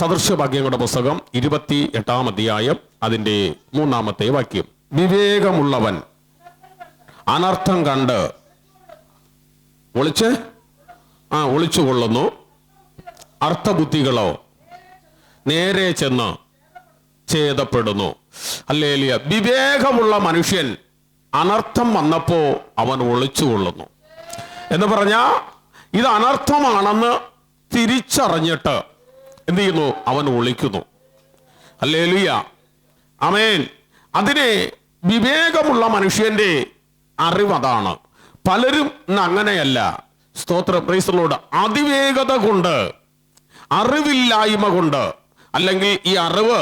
സദൃശവാക്യങ്ങളുടെ പുസ്തകം 28-ാം അധ്യായം അതിൻ്റെ 3-ാമത്തെ വാക്യം. വിവേകമുള്ളവൻ അനർത്ഥം കണ്ട് ഒളിച്ചുകൊള്ളുന്നു, അർത്ഥബുദ്ധികളോ നേരെ ചെന്ന് ഛേദപ്പെടുന്നു. ഹല്ലേലൂയ. വിവേകമുള്ള മനുഷ്യൻ അനർത്ഥം വന്നപ്പോ അവൻ ഒളിച്ചുകൊള്ളുന്നു എന്ന് പറഞ്ഞാൽ ഇത് അനർത്ഥമാണെന്ന് തിരിച്ചറിഞ്ഞിട്ട് എന്ത് ചെയ്യുന്നു? അവൻ ഒളിക്കുന്നു. ഹല്ലേലൂയ, ആമേൻ. അതിനെ വിവേകമുള്ള മനുഷ്യന്റെ അറിവ് അതാണ്. പലരും അങ്ങനെയല്ല. സ്തോത്രം, പ്രൈസ് ദി ലോർഡ്. അതിവേഗത കൊണ്ട്, അറിവില്ലായ്മ കൊണ്ട്, അല്ലെങ്കിൽ ഈ അറിവ്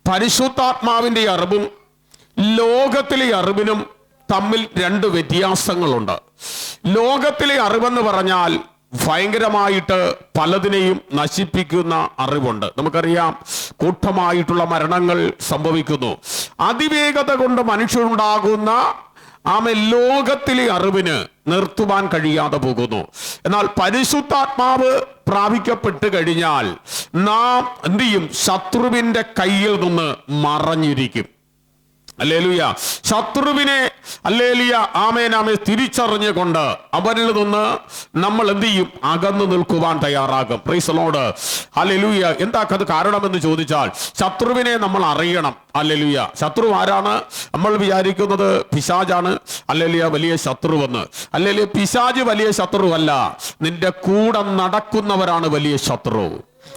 പരിശുദ്ധാത്മാവിന്റെ അറിവും ലോകത്തിലെ അറിവിനും തമ്മിൽ രണ്ട് വ്യത്യാസങ്ങളുണ്ട്. ലോകത്തിലെ അറിവെന്ന് പറഞ്ഞാൽ ഭയങ്കരമായിട്ട് പലതിനെയും നശിപ്പിക്കുന്ന അറിവുണ്ട്. നമുക്കറിയാം, കൂട്ടമായിട്ടുള്ള മരണങ്ങൾ സംഭവിക്കുന്നു. അതിവേഗത കൊണ്ട് മനുഷ്യനുണ്ടാകുന്ന ലോകത്തിലെ അറിവിന് നിർത്തുവാൻ കഴിയാതെ പോകുന്നു. എന്നാൽ പരിശുദ്ധാത്മാവ് പ്രാപിക്കപ്പെട്ട് കഴിഞ്ഞാൽ നാം എന്ത് ചെയ്യും? ശത്രുവിന്റെ കയ്യിൽ നിന്ന് മറഞ്ഞിരിക്കും. ഹല്ലേലൂയ. ശത്രുവിനെ ഹല്ലേലൂയ ആമേൻ ആമേൻ തിരിച്ചറിഞ്ഞുകൊണ്ട് അവനിൽ നിന്ന് നമ്മൾ എന്ത് ചെയ്യും? അകന്നു നിൽക്കുവാൻ തയ്യാറാകും. Price the Lord. ഹല്ലേലൂയ. എന്താ അത് കാരണമെന്ന് ചോദിച്ചാൽ, ശത്രുവിനെ നമ്മൾ അറിയണം. ഹല്ലേലൂയ. ശത്രു ആരാണ്? നമ്മൾ വിചാരിക്കുന്നത് പിശാചാണ് ഹല്ലേലൂയ വലിയ ശത്രുവെന്ന്. ഹല്ലേലൂയ. പിശാച് വലിയ ശത്രുവല്ല, നിന്റെ കൂടെ നടക്കുന്നവരാണ് വലിയ ശത്രു.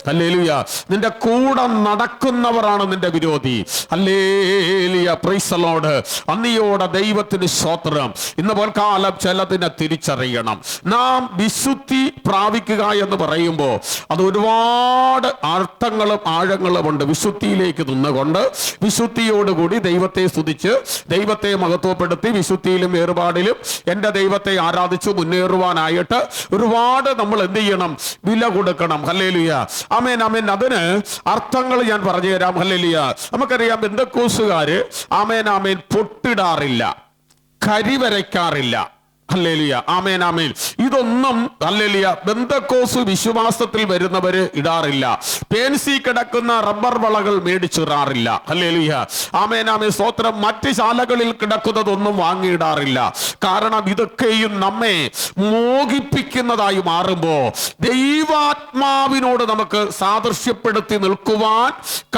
ഹല്ലേലൂയ. നിന്റെ കൂടെ നടക്കുന്നവരാണ് നിന്റെ വിരോധി. ഹല്ലേലൂയ. Praise the Lord. നന്ദിയോടെ ദൈവത്തിന് സ്തോത്രം. ഇന്ന് പോൽക്കാലം ചിലതിനെ തിരിച്ചറിയണം. നാം വിശുദ്ധി പ്രാപിക്കുക എന്ന് പറയുമ്പോൾ അത് ഒരുപാട് അർത്ഥങ്ങളും ആഴങ്ങളും ഉണ്ട്. വിശുദ്ധിയിലേക്ക് നിന്നുകൊണ്ട് വിശുദ്ധിയോടുകൂടി ദൈവത്തെ സ്തുതിച്ച് ദൈവത്തെ മഹത്വപ്പെടുത്തി വിശുദ്ധിയിലും വേറുപാടിലും എൻ്റെ ദൈവത്തെ ആരാധിച്ചു മുന്നേറുവാനായിട്ട് ഒരുപാട് നമ്മൾ എന്ത് ചെയ്യണം? വില കൊടുക്കണം. ഹല്ലേലൂയ. ആമേൻ ആമേൻ. അതിന് അർത്ഥങ്ങൾ ഞാൻ പറഞ്ഞു തരാം. ഹല്ലേലൂയ. നമുക്കറിയാം, പെന്തക്കോസ്തുകാര് ആമേൻ ആമേൻ പൊട്ടിടാറില്ല, കരിവരയ്ക്കാറില്ല. ഹല്ലേലൂയ. ആമേൻ ആമേൻ. ഇതൊന്നും ഹല്ലേലൂയ പെന്തക്കോസ് വിശ്വാസത്തിൽ വരുന്നവര് ഇടാറില്ല. പേൻസി കിടക്കുന്ന റബ്ബർ വളകൾ മേടിച്ചിടാറില്ല. ഹല്ലേലൂയ. ആമേൻ ആമേൻ. സ്തോത്രം. മറ്റ് ശാലകളിൽ കിടക്കുന്നതൊന്നും വാങ്ങിയിടാറില്ല. കാരണം ഇതൊക്കെയും നമ്മെ മോഹിപ്പിക്കുന്നതായി മാറുമ്പോ ദൈവാത്മാവിനോട് നമുക്ക് സാദൃശ്യപ്പെടുത്തി നിൽക്കുവാൻ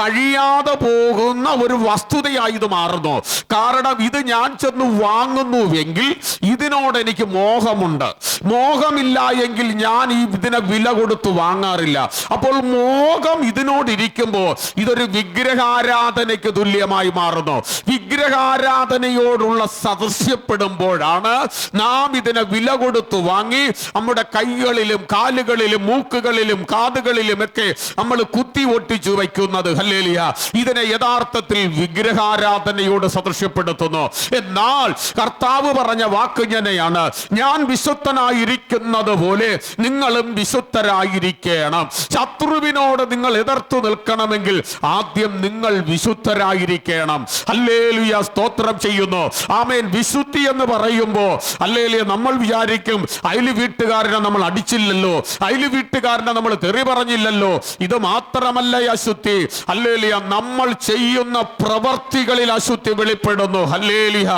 കഴിയാതെ പോകുന്ന ഒരു വസ്തുതയായി ഇത് മാറുന്നു. കാരണം ഇത് ഞാൻ ചെന്ന് വാങ്ങുന്നുവെങ്കിൽ ഇതിനോട് എനിക്ക് മോഹമുണ്ട്. മോഹമില്ല എങ്കിൽ ഞാൻ ഇതിനെ വില കൊടുത്ത് വാങ്ങാറില്ല. അപ്പോൾ മോഹം ഇതിനോടിരിക്കുമ്പോൾ ഇതൊരു വിഗ്രഹാരാധനയ്ക്ക് തുല്യമായി മാറുന്നു. വിഗ്രഹാരാധനയോടുള്ള സദൃശ്യപ്പെടുമ്പോഴാണ് നാം ഇതിനെ വില കൊടുത്ത് വാങ്ങി നമ്മുടെ കൈകളിലും കാലുകളിലും മൂക്കുകളിലും കാതുകളിലും ഒക്കെ നമ്മൾ കുത്തി ഒട്ടിച്ചു വയ്ക്കുന്നത്. ഹല്ലേലൂയ. ഇതിനെ യഥാർത്ഥത്തിൽ വിഗ്രഹാരാധനയോട് സദൃശ്യപ്പെടുത്തുന്നു. എന്നാൽ കർത്താവ് പറഞ്ഞ വാക്ക് ഇങ്ങനെയാണ്, ഞാൻ വിശുദ്ധനായിരിക്കുന്നത് പോലെ നിങ്ങളും വിശുദ്ധരായിരിക്കണം. ശത്രുവിനോട് നിങ്ങൾ എതിർത്തു നിൽക്കണമെങ്കിൽ ആദ്യം നിങ്ങൾ വിശുദ്ധരായിരിക്കണം. ഹല്ലേലൂയ. സ്തോത്രം ചെയ്യുന്നു. ആമേൻ. വിശുദ്ധി എന്ന് പറയുമ്പോൾ ഹല്ലേലൂയ നമ്മൾ വിചാരിക്കും, അയല് വീട്ടുകാരനെ നമ്മൾ അടിച്ചില്ലല്ലോ, അയല് വീട്ടുകാരനെ നമ്മൾ തെറി പറഞ്ഞില്ലല്ലോ. ഇത് മാത്രമല്ല അശുദ്ധി. ഹല്ലേലൂയ. നമ്മൾ ചെയ്യുന്ന പ്രവർത്തികളിൽ അശുദ്ധി വെളിപ്പെടുന്നു. ഹല്ലേലൂയ.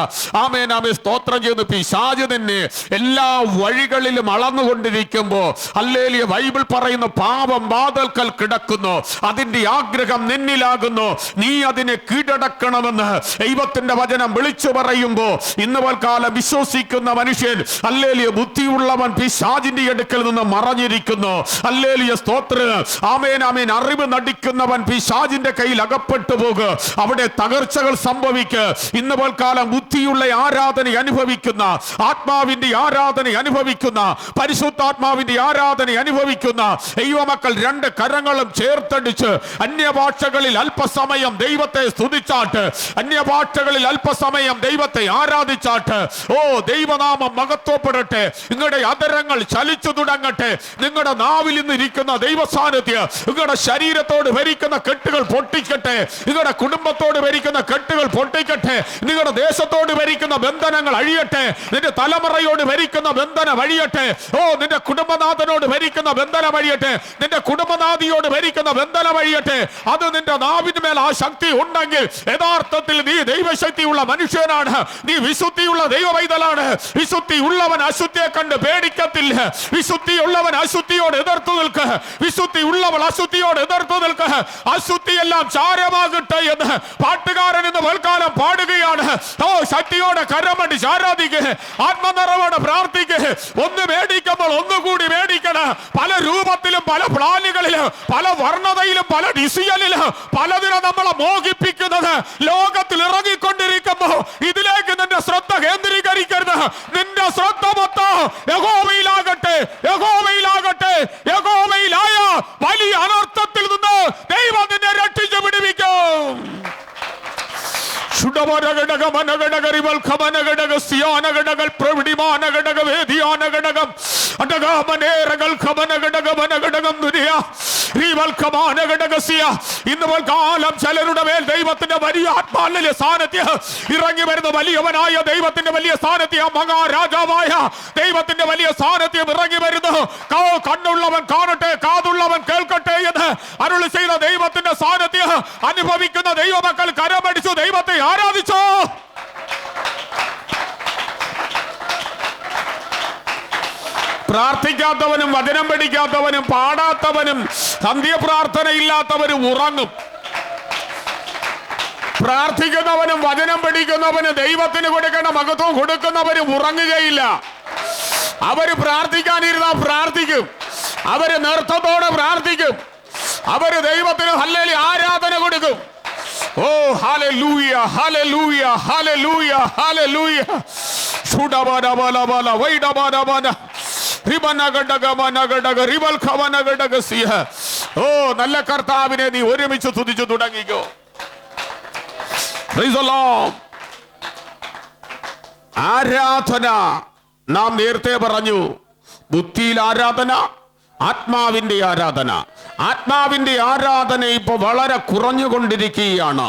ആമേൻ ആമേൻ. സ്തോത്രം ചെയ്യുന്നു. പിശാച് തന്നെ എല്ലാ വഴികളിലും അളന്നുകൊണ്ടിരിക്കുമ്പോ ഹല്ലേലൂയ ബൈബിൾ പറയുന്നു, പാപം വാതിൽക്കൽ കിടക്കുന്നു, അതിന്റെ ആഗ്രഹം നിന്നിലാകുന്നു, നീ അതിനെ കീഴടക്കണമെന്ന് ദൈവത്തിന്റെ വചനം വിളിച്ചു പറയുമ്പോ ഇന്ന് കാലം വിശ്വസിക്കുന്ന മനുഷ്യൻ ഹല്ലേലൂയ ബുദ്ധിയുള്ളവൻ പിശാചിന്റെ അടുക്കൽ നിന്ന് മറഞ്ഞിരിക്കുന്നു. ഹല്ലേലൂയ. സ്തോത്രം. ആമേൻ ആമേൻ. അറിവ് നടിക്കുന്നവൻ പിശാചിന്റെ കയ്യിൽ അകപ്പെട്ടു പോകുക, അവിടെ തകർച്ചകൾ സംഭവിക്കുക. ഇന്ന് കാലം ബുദ്ധിയുള്ള ആരാധന അനുഭവിക്കുന്ന, ആത്മാവിന്റെ ആരാധന അനുഭവിക്കുന്ന, പരിശുദ്ധാത്മാവിന്റെ ആരാധന അനുഭവിക്കുന്ന ദൈവമക്കൾ രണ്ട് കരങ്ങളും ചേർത്തടിച്ച് അന്യഭാഷകളിൽ അല്പസമയം ദൈവത്തെ സ്തുതിച്ചാട്ട്, അന്യഭാഷകളിൽ അല്പസമയം ദൈവത്തെ ആരാധിച്ചാട്ട്, ഓ ദൈവനാമം മഹത്വപ്പെടട്ടെ. നിങ്ങളുടെ അതരങ്ങൾ ചലിച്ചു തുടങ്ങട്ടെ. നിങ്ങളുടെ നാവിൽ നിന്നിരിക്കുന്ന ദൈവ സാന്നിധ്യം നിങ്ങളുടെ ശരീരത്തോട് ഭരിക്കുന്ന കെട്ടുകൾ പൊട്ടിക്കട്ടെ. നിങ്ങളുടെ കുടുംബത്തോട് ഭരിക്കുന്ന കെട്ടുകൾ പൊട്ടിക്കട്ടെ. നിങ്ങളുടെ ദേശത്തോട് ഭരിക്കുന്ന ബന്ധനങ്ങൾ അഴിയട്ടെ. നിന്റെ തല തലമുറയോട് ഭരിക്കുന്ന ബന്ധനം വഴിയട്ടെ. ഓ, നിന്റെ കുടുംബനാഥനോട് ഭരിക്കുന്ന ബന്ധനം വഴിയട്ടെ, നിന്റെ കുടുംബനാഥിയോട് ഭരിക്കുന്ന ബന്ധനം വഴിയട്ടെ. അത് നിന്റെ നാവിന്മേൽ ആ ശക്തി ഉണ്ടെങ്കിൽ യഥാർത്ഥത്തിൽ നീ ദൈവശക്തിയുള്ള മനുഷ്യനാണ്, നീ വിശുദ്ധിയുള്ള ദൈവവൈതലാണ്. വിശുദ്ധി ഉള്ളവൻ അശുദ്ധിയെ കണ്ട് പേടിക്കത്തില്ല. വിശുദ്ധി ഉള്ളവൻ അശുദ്ധിയോട് എതിർത്തു നിൽക്ക്, വിശുദ്ധി ഉള്ളവൾ അശുദ്ധിയോട് എതിർത്തു നിൽക്ക്. അശുദ്ധിയെല്ലാം ചാരമാകട്ടെ എന്ന് പാട്ടുകാരൻ ഇന്ന് തൽക്കാലം പാടുകയാണ്. ഓ, ശക്തിയോടെ കരമടി ആരാധിക്കുക, ആത്മനിറവോടെ പ്രാർത്ഥിക്കുക. ഒന്ന് മേടിക്കുമ്പോൾ ഒന്നുകൂടി മേടിക്കണം. പല രൂപത്തിലും പല പ്ലാനുകളിലും പല വർണ്ണതയിലും പല ഡിസിയലിലും പലതിനും നമ്മളെ മോഹിപ്പിക്കുന്നത് ലോകത്തിൽ ഇറങ്ങിക്കൊണ്ടിരിക്കുമ്പോ ഇതിലേക്ക് നിന്റെ ശ്രദ്ധ കേന്ദ്രീകരിക്കരുത്. നിന്റെ ശ്രദ്ധ മൊത്തം യഹോവയിലാകട്ടെ, യഹോവയിലാകട്ടെ. യഹോവയിലായ വലിയ അനർത്ഥത്തിൽ നിന്ന് ദൈവം നിന്നെ രക്ഷിച്ചു പിടിപ്പിക്കും. ഇന്ന് കാലം ചിലരുടെ മേൽ ദൈവത്തിന്റെ വലിയ ആത്മാവിലെ സാന്നിധ്യം ഇറങ്ങി വരുന്ന വലിയവനായ ദൈവത്തിന്റെ വലിയ സാന്നിധ്യം, മഹാരാജാവായ ദൈവത്തിന്റെ വലിയ സാന്നിധ്യം ഇറങ്ങി വരുന്നു. കണ്ണുള്ളവൻ കാണട്ടെ, കാതുള്ളവൻ കേൾക്കട്ടെ എന്ന് അരുളി ചെയ്ത ദൈവത്തിന്റെ സാന്നിധ്യം അനുഭവിക്കുന്ന ദൈവമക്കൾ കരമടിച്ചു ദൈവത്തെ ആരാധിച്ചോ. പ്രാർത്ഥിക്കാത്തവനും വചനം പഠിക്കാത്തവനും പാടാത്തവനും സന്ധ്യപ്രാർത്ഥന ഇല്ലാത്തവനും ഉറങ്ങും. പ്രാർത്ഥിക്കുന്നവനും വചനം പഠിക്കുന്നവനും ദൈവത്തിന് കൊടുക്കേണ്ട മഹത്വം കൊടുക്കുന്നവനും ഉറങ്ങുകയില്ല. അവര് പ്രാർത്ഥിക്കാനിരുന്നാൽ പ്രാർത്ഥിക്കും, അവര് നൃത്തത്തോടെ പ്രാർത്ഥിക്കും, അവര് ദൈവത്തിന് ഹല്ലേലൂയ ആരാധന കൊടുക്കും. ഓ, ഹല്ലേലൂയ, ഹല്ലേലൂയ, ഹല്ലേലൂയ, ഹല്ലേലൂയ. ഷുഡബദബലബല വൈഡബദബദ റിബനഗഡഗമനഗഡഗ റിബൽഖവനഗഡഗസിയ. ഓ, നല്ല കർത്താവിനെ നീ ഒരുമിച്ച് സ്തുതിച്ചു തുടങ്ങിക്കോ. Price the Lord. ആരാധന നാം നേരത്തെ പറഞ്ഞു, ബുദ്ധിയിൽ ആരാധന, ആത്മാവിന്റെ ആരാധന. ആത്മാവിന്റെ ആരാധന ഇപ്പൊ വളരെ കുറഞ്ഞുകൊണ്ടിരിക്കുകയാണ്.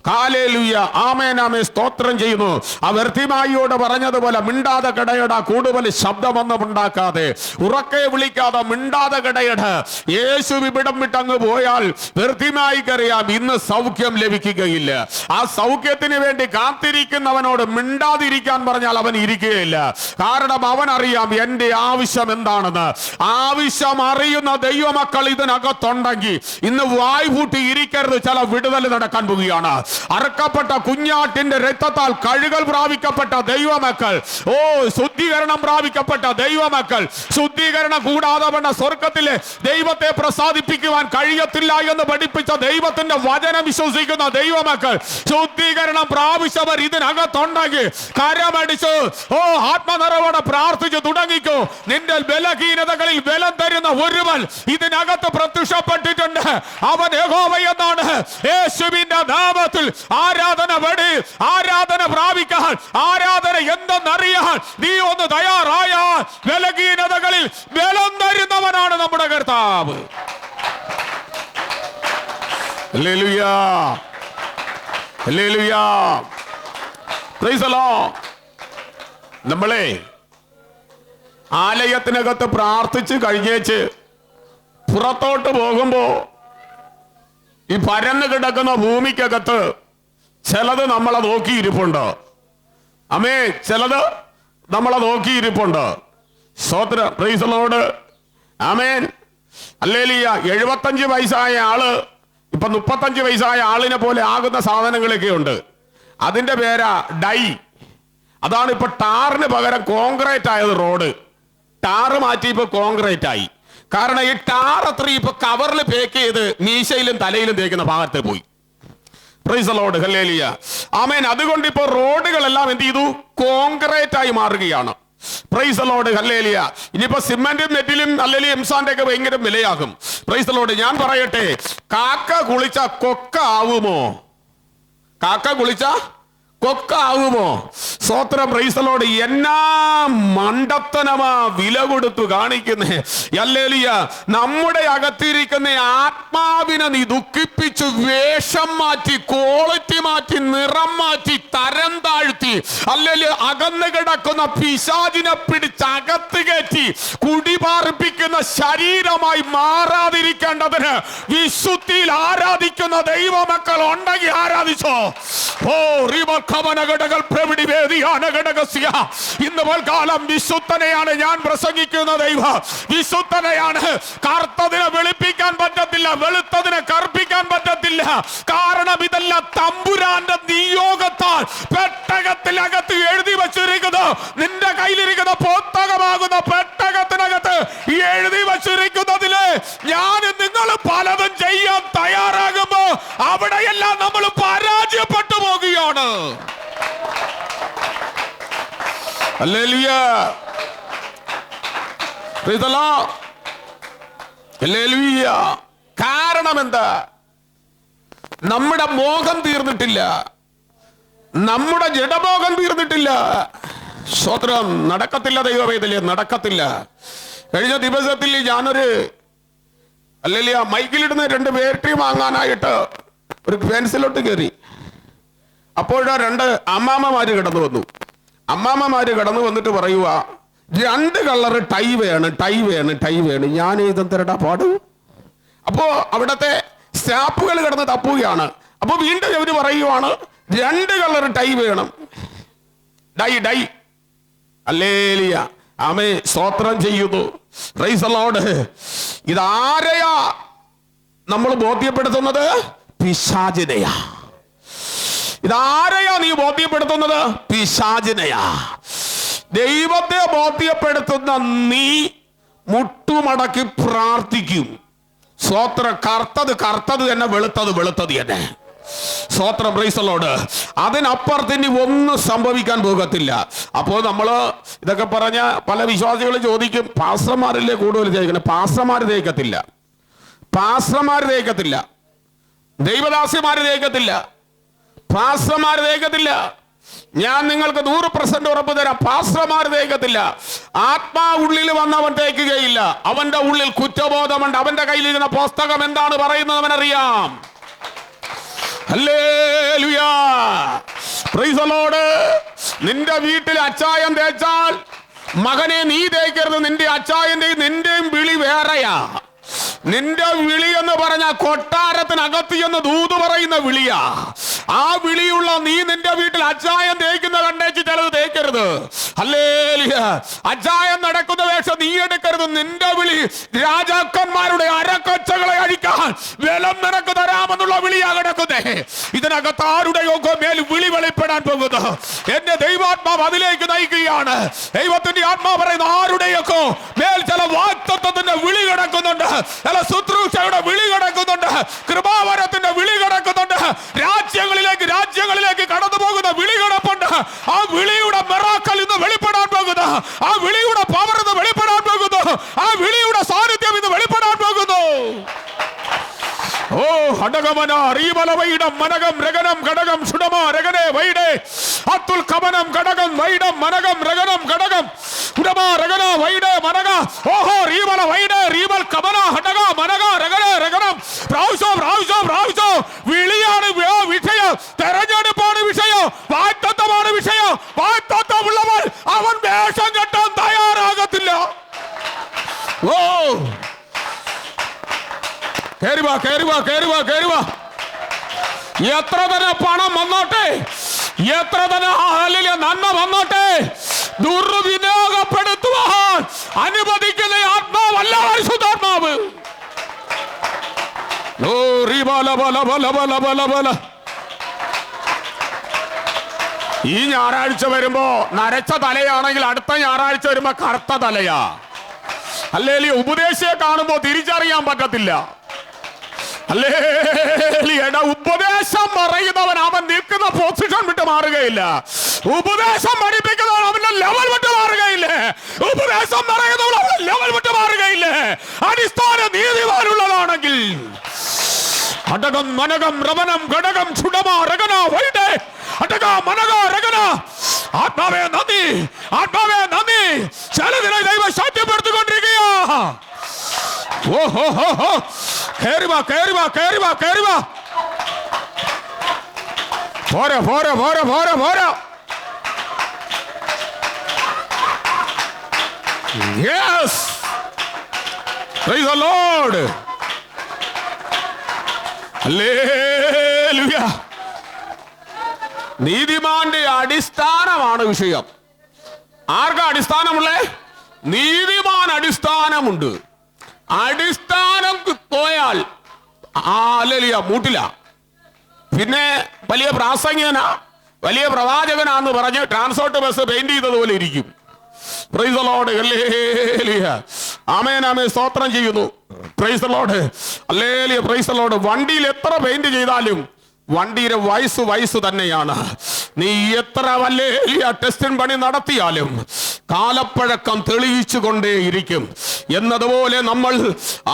ഹല്ലേലൂയ, ആമേൻ, ആമേൻ, സ്തോത്രം ചെയ്യുന്നു. ആ വർത്തിമായിയോട് പറഞ്ഞതുപോലെ മിണ്ടാതെ കിടയട, കൂടുതൽ ശബ്ദമൊന്നും ഉണ്ടാക്കാതെ, ഉറക്കെ വിളിക്കാതെ മിണ്ടാതെ കിടയട. യേശു ഇവിടം വിട്ടങ്ങ് പോയാൽ വർത്തിമായിക്കറിയാം ഇന്ന് സൗഖ്യം ലഭിക്കുകയില്ല. ആ സൗഖ്യത്തിന് വേണ്ടി കാത്തിരിക്കുന്നവനോട് മിണ്ടാതിരിക്കാൻ പറഞ്ഞാൽ അവൻ ഇരിക്കുകയില്ല. കാരണം അവൻ അറിയാം എന്റെ ആവശ്യം എന്താണെന്ന്. ആവശ്യം അറിയുന്ന ദൈവമക്കൾ ഇതിനകത്തുണ്ടെങ്കിൽ ഇന്ന് വായ് പൂട്ടി ഇരിക്കരുത്. ചില വിടുതൽ നടക്കാൻ പോവുകയാണ്. അറക്കപ്പെട്ട കുഞ്ഞാട്ടിന്റെ രക്തത്താൽ കഴുകൽ പ്രാപിക്കപ്പെട്ട ദൈവമക്കൾ, ഓ, ശുദ്ധീകരണം പ്രാപിക്കപ്പെട്ട ദൈവമക്കൾ, ശുദ്ധീകരണം കൂടാതെ വേണ്ട സ്വർഗത്തിലെ ദൈവത്തെ പ്രസാദിപ്പിക്കുവാൻ കഴിയത്തില്ല എന്ന് പഠിപ്പിച്ച ദൈവത്തിന്റെ വചനം വിശ്വസിക്കുന്ന ദൈവമക്കൾ, ശുദ്ധീകരണം പ്രാപിച്ചവർ ഇതിനകത്തുണ്ടെങ്കിൽ കരമടിച്ച് ഓ, ആത്മനിറവോടെ പ്രാർത്ഥിച്ചു തുടങ്ങിക്കോ. നിന്റെ ബലഹീനതകളിൽ ബലം തരുന്ന ഒരുവൻ ഇതിനകത്ത് പ്രത്യക്ഷപ്പെട്ടിട്ടുണ്ട്. അവൻ യഹോവ എന്നാണ്. യേശുവിന്റെ നാമത്തിൽ ആരാധന വടി, ആരാധന പ്രാപിക്കാൻ, ആരാധന എന്തെന്നറിയാൻ നീ ഒന്ന് തയ്യാറായാൽ ബലഹീനതകളിൽ ബലം തരുന്നവനാണ് നമ്മുടെ കർത്താവ്. Hallelujah, hallelujah, praise the Lord. നമ്മളെ ആലയത്തിനകത്ത് പ്രാർത്ഥിച്ച് കഴിഞ്ഞേച്ച് പുറത്തോട്ട് പോകുമ്പോ ഈ പരന്നു കിടക്കുന്ന ഭൂമിക്കകത്ത് ചിലത് നമ്മളെ നോക്കിയിരിപ്പുണ്ട്. അമേ, ചിലത് നമ്മളെ നോക്കിയിരിപ്പുണ്ട്. സ്തോത്രം, praise the Lord, amen, hallelujah. 75 വയസ്സായ ആള് ഇപ്പൊ 35 വയസ്സായ ആളിനെ പോലെ ആകുന്ന സാധനങ്ങളൊക്കെ ഉണ്ട്. അതിന്റെ പേരാ ഡൈ. അതാണ് ഇപ്പൊ ടാറിന് പകരം കോൺക്രീറ്റ് ആയത്. റോഡ് ടാറ് മാറ്റി ഇപ്പൊ കോൺക്രീറ്റ് ആയി. കാരണം ഈ ടാർ അത്ര ഇപ്പൊ കവറിൽ പേക്ക് ചെയ്ത് മീശയിലും തലയിലും തേക്കുന്ന ഭാഗത്ത് പോയി. പ്രൈസ് ദി ലോർഡ്, ഹല്ലേലൂയ, ആമേൻ. അതുകൊണ്ട് ഇപ്പൊ റോഡുകളെല്ലാം എന്ത് ചെയ്തു? കോൺക്രീറ്റ് ആയി മാറുകയാണ്. Price the Lord, hallelujah. ഇനിയിപ്പോ സിമന്റും മെറ്റിലും അല്ലെങ്കിൽ എംസാന്റെ ഒക്കെ ഭയങ്കര വിലയാകും. Price the Lord. ഞാൻ പറയട്ടെ, കാക്ക കുളിച്ച കൊക്ക ആവുമോ? കാക്ക കുളിച്ച കൊക്കാവുമോ? സ്തോത്രം, പ്രൈസ് ദി ലോർഡ്. എന്നാ മണ്ടത്തനമാ വില കൊടുത്തു കാണിക്കുന്നേ. ഹല്ലേലൂയ. നമ്മുടെ അകത്തിരിക്കുന്ന ആത്മാവിനെ നീ ദുഃഖിപ്പിച്ചു വേഷം മാറ്റി, ക്വാളിറ്റി മാറ്റി, നിറം മാറ്റി, തരം താഴ്ത്തി, അല്ലെങ്കിൽ അകന്നു കിടക്കുന്ന പിശാചിനെ പിടിച്ച് അകത്ത് കയറ്റി കുടിപാർപ്പിക്കുന്ന ശരീരമായി മാറാതിരിക്കേണ്ടതിന് വിശുദ്ധിയിൽ ആരാധിക്കുന്ന ദൈവമക്കൾ ഉണ്ടെങ്കിൽ ആരാധിച്ചോ. ഇന്ന് കാലം വിശുദ്ധനെയാണ് ഞാൻ പ്രസംഗിക്കുന്ന. ദൈവം വിശുദ്ധനെയാണ്. കറുത്തതിനെ വെളുപ്പിക്കാൻ പറ്റത്തില്ല, വെളുത്തതിനെ കറുപ്പിക്കാൻ പറ്റത്തില്ല. കാരണം ഇതെല്ലാം തമ്പുരാന്റെ നിയോഗത്താൽ പെട്ടകത്തിനകത്ത് എഴുതി വച്ചിരിക്കുന്നു. നിന്റെ കയ്യിലിരിക്കുന്ന പുസ്തകമാകുന്ന പെട്ടകത്തിനകത്ത് എഴുതി വച്ചിരിക്കുന്നതില് ഞാൻ നിങ്ങൾ പലതും ചെയ്യാൻ തയ്യാറാകുമ്പോ അവിടെയെല്ലാം നമ്മൾ പരാജയപ്പെട്ടു പോകുകയാണ്. Hallelujah. Praise the Lord. Hallelujah. കാരണം എന്താ? നമ്മുടെ മോഹം തീർന്നിട്ടില്ല, നമ്മുടെ ജഡമോഹം തീർന്നിട്ടില്ല. സ്തോത്രം. നടക്കത്തില്ല ദൈവവേദന, നടക്കത്തില്ല. കഴിഞ്ഞ ദിവസത്തിൽ ഞാനൊരു ഹല്ലേലൂയ മൈക്കിലിടുന്ന 2 ബാറ്ററി വാങ്ങാനായിട്ട് ഒരു പെൻസിലോട്ട് കയറി. അപ്പോഴാ 2 അമ്മാമ്മമാര് കടന്നു വന്നു. അമ്മാമ്മമാര് കടന്നു വന്നിട്ട് പറയുക, 2 കളറ് ടൈ വേണം, ടൈ വേണം, ടൈ വേണം. ഞാൻ ഇതെന്തരടാ പാട്. അപ്പോ അവിടത്തെ സ്റ്റാഫുകൾ കിടന്ന് തപ്പുകയാണ്. അപ്പൊ വീണ്ടും ഇവര് പറയുവാണ്, 2 കളറ് ടൈ വേണം, ഡൈ ഡൈ. ഹല്ലേലൂയ. ആമേൻ. സ്തോത്രം ചെയ്യുന്നു. Price the Lord. ഇതാരെയാ നമ്മൾ ബോധ്യപ്പെടുത്തുന്നത്? പിശാചിനെയാ. ഇതാരെയാ നീ ബോധ്യപ്പെടുത്തുന്നത്? പിശാചിനെയാ. ദൈവത്തെ ബോധ്യപ്പെടുത്തുന്ന നീ മുട്ടുമടക്കി പ്രാർത്ഥിക്കും. സ്തോത്രം. കറുത്തത് കറുത്തത് തന്നെ, വെളുത്തത് വെളുത്തത് തന്നെ. സ്തോത്രം. Praise the Lord. അതിനപ്പുറത്ത് ഇനി ഒന്നും സംഭവിക്കാൻ പോകത്തില്ല. അപ്പോൾ നമ്മൾ ഇതൊക്കെ പറഞ്ഞ പല വിശ്വാസികളും ചോദിക്കും, പാസ്റ്റർമാരല്ലേ കൂടുതൽ തേക്കുന്നത്? പാസ്റ്റർമാർ തേക്കത്തില്ല, പാസ്റ്റർമാർ തേക്കത്തില്ല, ദൈവദാസിമാർ തേക്കത്തില്ല, പാസ്റ്റർമാർ തേക്കത്തില്ല. ഞാൻ നിങ്ങൾക്ക് 100% ഉറപ്പ് തരാം, പാസ്റ്റർമാർ തേക്കത്തില്ല. ആത്മാവുള്ളിൽ വന്നവൻ തേക്കുകയില്ല. അവന്റെ ഉള്ളിൽ കുറ്റബോധമുണ്ട്. അവന്റെ കയ്യിലിരുന്ന പുസ്തകം എന്താണ് പറയുന്നത് അവനറിയാം. ഹല്ലേലൂയ. Praise the Lord. നിന്റെ വീട്ടിൽ അച്ചായം തേച്ചാൽ മകനെ നീ തേക്കരുത്. നിന്റെ അച്ചായന്റെയും നിന്റെയും വിളി വേറെയാ. നിന്റെ വിളി എന്ന് പറഞ്ഞ കൊട്ടാരത്തിനകത്ത് എന്ന് ദൂത് പറയുന്ന വിളിയാ. ആ വിളിയുള്ള നീ നിന്റെ വീട്ടിൽ അച്ചായം തേക്കുന്ന കണ്ടേച്ച് ചിലത് തേക്കരുത്. ഹല്ലേലൂയ. അച്ചായം നടക്കുന്ന വേഷം നീ എടുക്കരുത്. നിന്റെ വിളി രാജാക്കന്മാരുടെ അരക്കൊച്ചകളെ അഴിക്കാൻ വെലം നിനക്ക് തരാമെന്നുള്ള വിളിയാ കിടക്കുന്നേ. ഇതിനകത്ത് ആരുടെയൊക്കെ മേൽ വിളി വെളിപ്പെടാൻ പോകുന്നു. എന്റെ ദൈവാത്മാവ് അതിലേക്ക് നയിക്കുകയാണ്. ദൈവത്തിന്റെ ആത്മാവ് പറയുന്ന ആരുടെയൊക്കെ മേൽ ചില വാഗ്ദത്തത്തിന്റെ വിളി കിടക്കുന്നുണ്ട്, ചില ശുശ്രൂഷയുടെ വിളി കിടക്കുന്നുണ്ട്, കൃപാവരത്തിന്റെ വിളി കിടക്കുന്നുണ്ട്, രാജ്യങ്ങളിലേക്ക് കടന്നു പോകുന്ന വിളി കിടപ്പുണ്ട്. ആ വിളിയുടെ മിറാക്കിൾ ഇന്ന് വെളിപ്പെടാൻ പോകുന്നു. ആ വിളിയുടെ പവർ ഇന്ന് വെളിപ്പെടാൻ പോകുന്നു. ആ വിളിയുടെ സാന്നിധ്യം ഇന്ന് വെളിപ്പെടാൻ പോകുന്നു. ഓ ഹടകമന റീബലവൈഡം മനകം രഗനം ഘടകം സുഡമ രഗനെ വൈഡേ അത്തുൽ കമനം ഘടകം വൈഡം മനകം രഗനം ഘടകം സുഡമ രഗന വൈഡേ മനക ഓഹോ റീബല വൈഡേ റീബൽ കമന ഹടക മനക രഗനെ രഗനം പ്രാവശ്യം പ്രാവശ്യം പ്രാവശ്യം വിളിയാണ് വിഷയം, തെരഞ്ഞെടുപ്പാണ് വിഷയം, വാഗ്ദത്തമാണ് വിഷയം. വാഗ്ദത്തമുള്ളവൻ അവൻ വേഷം കെട്ടാൻ തയ്യാറാകത്തില്ല. ഓ കേറുവാ കേറുവാ കേറുവാ കേറുവാ. എത്ര തന്നെ പണം വന്നോട്ടെ, എത്ര തന്നെ നന്മ വന്നോട്ടെ, ദുർവിനിയോഗപ്പെടുത്തുവാൻ അനുവദിക്കുന്ന ആത്മാവല്ല പരിശുദ്ധാത്മാവ്. ഈ ഞായറാഴ്ച വരുമ്പോ നരച്ച തലയാണെങ്കിൽ അടുത്ത ഞായറാഴ്ച വരുമ്പോ കറുത്ത തലയാ. അല്ലേലി ഉപദേശിയെ കാണുമ്പോ തിരിച്ചറിയാൻ പറ്റത്തില്ല. ഉപദേശം പറയുന്നവൻ അവൻ നിൽക്കുന്ന പൊസിഷൻ വിട്ട് മാറുകയില്ല. ഉപദേശം പഠിപ്പിക്കുന്നവൻ അവന്റെ ലെവൽ വിട്ട് മാറുകയില്ലേ. ഉപദേശം പറയുന്നവൻ അവന്റെ ലെവൽ വിട്ട് മാറുകയില്ലേ. അടിസ്ഥാന നീതിമാനുള്ളതാണെങ്കിൽ അടകം മനകം രവനം ഘടകം ചുടമ രഗന വൈഡേ അടക മനക രഗന. ആത്മാവേ നന്ദി, ആത്മാവേ നന്ദി. ചിലതിനായി ദൈവം ശക്തിപ്പെടുത്തിക്കൊണ്ടിരിക്കുകയാ. ഓഹോ ഹോ ഹോ, കേറി വാ, കേറി വാ, കേറി വാ, കേറി വാ. പോരാ പോരാ പോരാ പോരാ പോരാ. Yes, praise the Lord. Hallelujah. നീതിമാന്റെ അടിസ്ഥാനമാണ് വിഷയം. ആർക്കാ അടിസ്ഥാനമുള്ളേ? നീതിമാൻ അടിസ്ഥാനമുണ്ട്. അടിസ്ഥാനം പോയാൽ ഹല്ലേലൂയ മൂട്ടില്ല. പിന്നെ വലിയ പ്രാസംഗികനാ, വലിയ പ്രവാചകനാന്ന് പറഞ്ഞ് ട്രാൻസ്പോർട്ട് ബസ് പെയിന്റ് ചെയ്തതുപോലെ ഇരിക്കും. പ്രൈസ് ദി ലോർഡ്, ഹല്ലേലൂയ, ആമേൻ ആമേൻ, സ്തോത്രം ചെയ്യുന്നു. Price the Lord, hallelujah, praise the Lord. വണ്ടിയിൽ എത്ര പെയിന്റ് ചെയ്താലും വണ്ടിയുടെ വയസ്സ് തന്നെയാണ്. നീ എത്ര വലിയ ടെസ്റ്റിംഗ് പണി നടത്തിയാലും കാലപ്പഴക്കം തെളിയിച്ചു കൊണ്ടേയിരിക്കും. എന്നതുപോലെ നമ്മൾ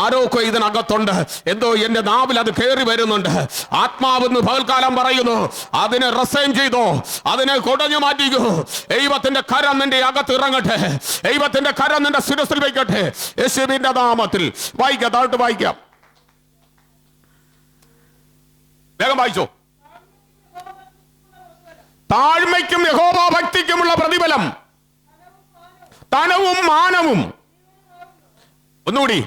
ആരോഗ്യം ഇതിനകത്തുണ്ട്. എന്തോ എന്റെ നാവിൽ അത് കയറി വരുന്നുണ്ട്. ആത്മാവെന്ന് പകൽക്കാലം പറയുന്നു, അതിനെ റിസൈൻ ചെയ്തോ, അതിനെ കൊടഞ്ഞു മാറ്റിക്കോ. ദൈവത്തിന്റെ കരം നിന്റെ അകത്ത് ഇറങ്ങട്ടെ. ദൈവത്തിന്റെ കരം നിന്റെ ശിരസിൽ വയ്ക്കട്ടെ. യേശുവിന്റെ നാമത്തിൽ. വായിക്കാം, താഴോട്ട് വായിക്കാം, വേഗം വായിച്ചോ. താഴ്മയ്ക്കും യഹോവ ഭക്തിക്കുമുള്ള പ്രതിഫലം ധനവും മാനവും, ഒന്നുകൂടി,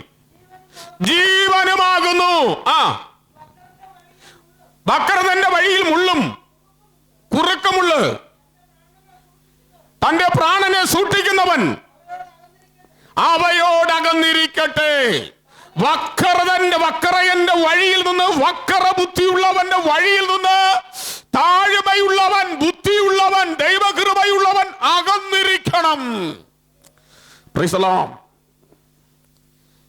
ജീവനുമാകുന്നു. വക്രതന്റെ വഴിയിൽ മുള്ളും കുറുക്കമുള്ളു. തന്റെ പ്രാണനെ സൂക്ഷിക്കുന്നവൻ അവയോടകന്നിരിക്കട്ടെ. വക്രയന്റെ വഴിയിൽ നിന്ന്, വക്ര ബുദ്ധിയുള്ളവന്റെ വഴിയിൽ നിന്ന് താഴ്മയുള്ളവൻ, ബുദ്ധിയുള്ളവൻ, ദൈവകൃപയുള്ളവൻ അകന്നിരിക്കണം. Praise the Lord.